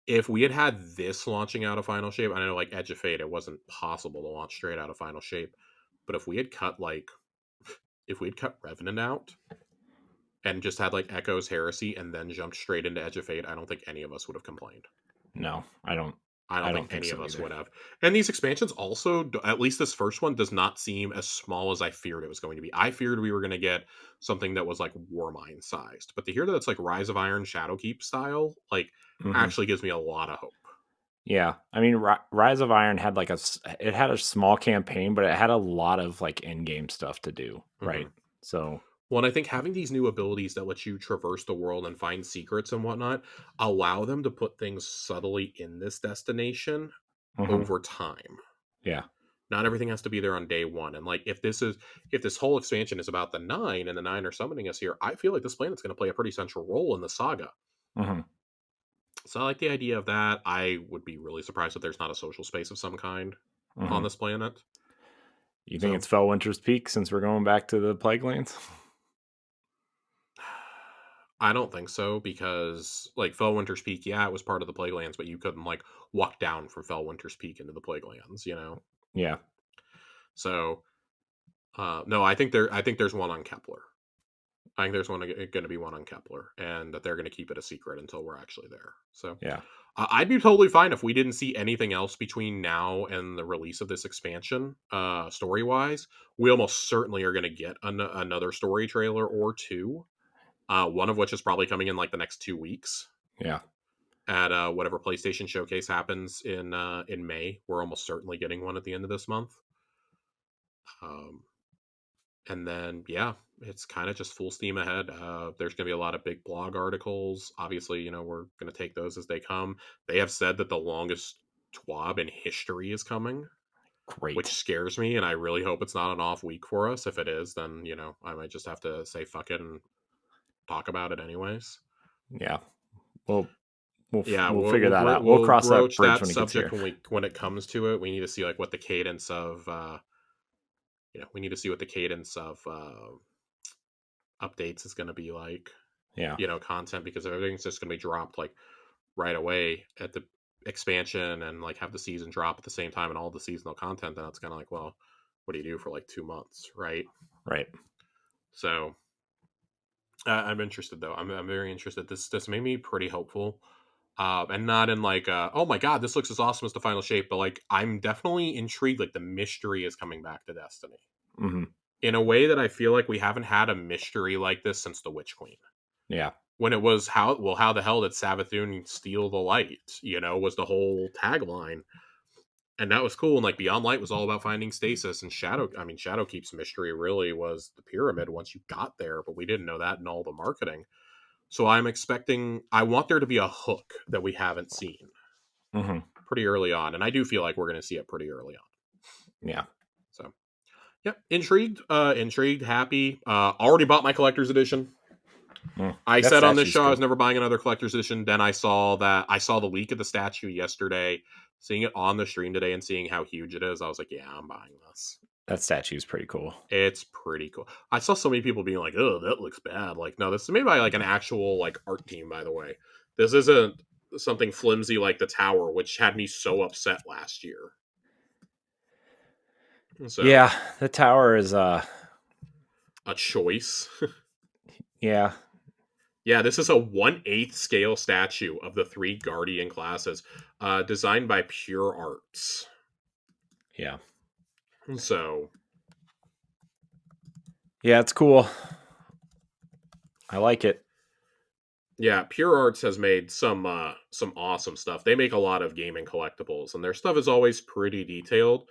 If we had had this launching out of Final Shape, I know like Edge of Fate, it wasn't possible to launch straight out of Final Shape, but if we had cut Revenant out and just had like Echo's Heresy and then jumped straight into Edge of Fate, I don't think any of us would have complained. No, I don't. I don't I think don't think any so of us either. would have. And these expansions also, at least this first one, does not seem as small as I feared it was going to be. I feared we were going to get something that was like Warmind sized, but to hear that it's like Rise of Iron, Shadowkeep style, like Hmm. actually gives me a lot of hope. Yeah, I mean, Rise of Iron had like it had a small campaign, but it had a lot of like in game stuff to do, Hmm. right? So, Well, and I think having these new abilities that let you traverse the world and find secrets and whatnot allow them to put things subtly in this destination mhm, over time. yeah, Not everything has to be there on day one. And like if this whole expansion is about the nine and the nine are summoning us here, I feel like this planet's going to play a pretty central role in the saga. mhm, So I like the idea of that. I would be really surprised if there's not a social space of some kind on mhm. this planet. You think So it's Felwinter's Peak since we're going back to the Plague Lands? I don't think so because like Fellwinter's Peak, yeah, it was part of the Plaguelands, but you couldn't like walk down from Fellwinter's Peak into the Plaguelands, you know. Yeah, So no, I think there's one on Kepler. I think there's one going to be one on Kepler, and that they're going to keep it a secret until we're actually there. So yeah, I'd be totally fine if we didn't see anything else between now and the release of this expansion, story wise. We almost certainly are going to get another story trailer or two. One of which is probably coming in like the next 2 weeks yeah, at whatever PlayStation Showcase happens in May. We're almost certainly getting one at the end of this month. Um, and then yeah, it's kind of just full steam ahead. There's going to be a lot of big blog articles. Obviously, you know, we're going to take those as they come. They have said that the longest TWAB in history is coming, which great. scares me, and I really hope it's not an off week for us. If it is, then you know I might just have to say fuck it and talk about it anyways. Yeah, we'll Yeah, we'll figure that out. We'll we'll cross that broach bridge that when it gets subject here. when it comes to it. We need to see like what the cadence of we need to see what the cadence of updates is going to be like. Yeah, You know, content because if everything's just going to be dropped like right away at the expansion and like have the season drop at the same time and all the seasonal content, then it's kind of like, well, what do you do for like 2 months, right? right. So I'm interested though. I'm very interested. This made me pretty hopeful. And not in like, oh my god, this looks as awesome as the final shape, but like, I'm definitely intrigued. Like, the mystery is coming back to Destiny Hmm. in a way that I feel like we haven't had a mystery like this since the Witch Queen. Yeah, When it was how the hell did Savathun steal the light? You know, was the whole tagline, and that was cool. And like, Beyond Light was all about finding stasis, and Shadowkeep's mystery really was the pyramid once you got there, but we didn't know that in all the marketing. So I want there to be a hook that we haven't seen hmm, pretty early on, and I do feel like we're going to see it pretty early on. yeah. So, yeah, intrigued, happy. Already bought my collector's edition. Mm. I That said on this statue's show I was cool. never buying another collector's edition. Then I saw the leak of the statue yesterday, seeing it on the stream today, and seeing how huge it is. I was like, yeah, I'm buying this. That statue's pretty cool. It's pretty cool. I saw so many people being like, "Oh, that looks bad." Like, no, this is made by like an actual like art team. By the way, this isn't something flimsy like the tower, which had me so upset last year. So, Yeah, the tower is a choice. yeah, Yeah, this is a 1/8 scale statue of the three Guardian classes, designed by Pure Arts. yeah. So, Yeah, it's cool. I like it. yeah, Pure Arts has made some awesome stuff. They make a lot of gaming collectibles, and their stuff is always pretty detailed.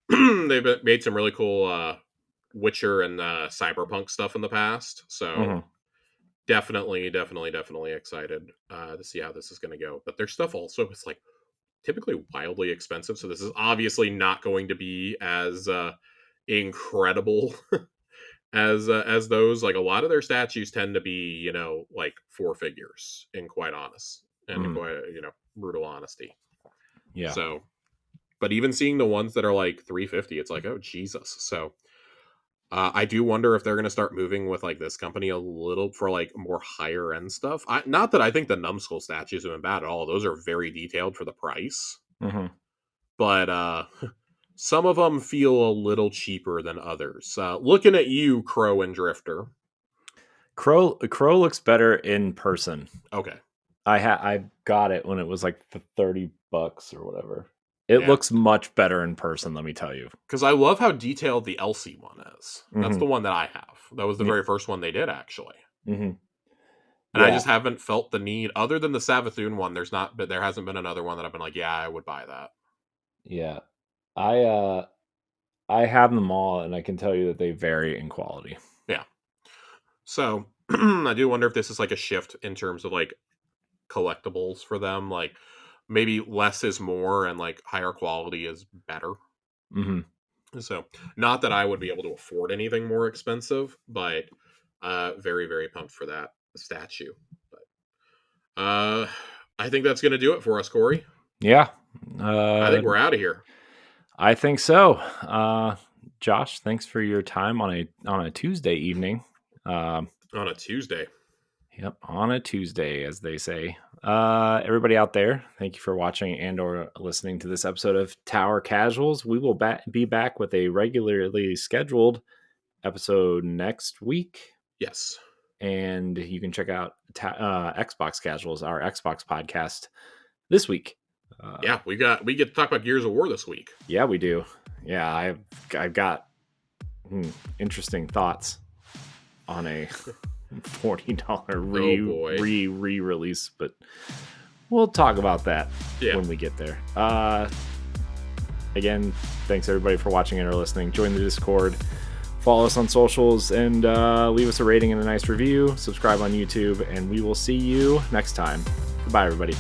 They've made some really cool Witcher and Cyberpunk stuff in the past. So Hmm. definitely excited to see how this is going to go. But their stuff also is like typically wildly expensive. So this is obviously not going to be as incredible as those. Like, a lot of their statues tend to be, you know, like four figures. In quite honest, and Mhm. quite, brutal honesty. Yeah. So, but even seeing the ones that are like 350, it's like, oh Jesus. So, I do wonder if they're going to start moving with like this company a little for like more higher end stuff. Not that I think the numbskull statues have been bad at all; those are very detailed for the price. Mhm. But some of them feel a little cheaper than others. Looking at you, Crow and Drifter. Crow looks better in person. Okay, I got it when it was like the $30 or whatever. It yeah, looks much better in person, let me tell you. because I love how detailed the Elsie one is. That's the Mhm. one that I have. That was the very first one they did, actually. Mhm. And I Yeah. just haven't felt the need, other than the Savathun one. But there hasn't been another one that I've been like, yeah, I would buy that. Yeah. I I have them all and I can tell you that they vary in quality. Yeah. So I do wonder if this is like a shift in terms of like collectibles for them. Like maybe less is more and like higher quality is better. Mhm. So not that I would be able to afford anything more expensive, but very, very pumped for that statue. But I think that's gonna do it for us, Corey. Yeah. I Uh think we're out of here. I think so. Josh, thanks for your time on a Tuesday evening. Um On a Tuesday. Yep, on a Tuesday, as they say. Everybody out there, thank you for watching and or listening to this episode of Tower Casuals. We will be back with a regularly scheduled episode next week, Yes. and you can check out Xbox Casuals, our Xbox podcast, this week. Yeah, we get to talk about Gears of War this week. Yeah, we do. Yeah, I've got interesting thoughts on a $40 Oh boy. re-release, but we'll talk about that Yeah. when we get there. Again, thanks everybody for watching and or listening. Join the Discord, follow us on socials, and leave us a rating and a nice review. Subscribe on YouTube, and we will see you next time. Goodbye, everybody.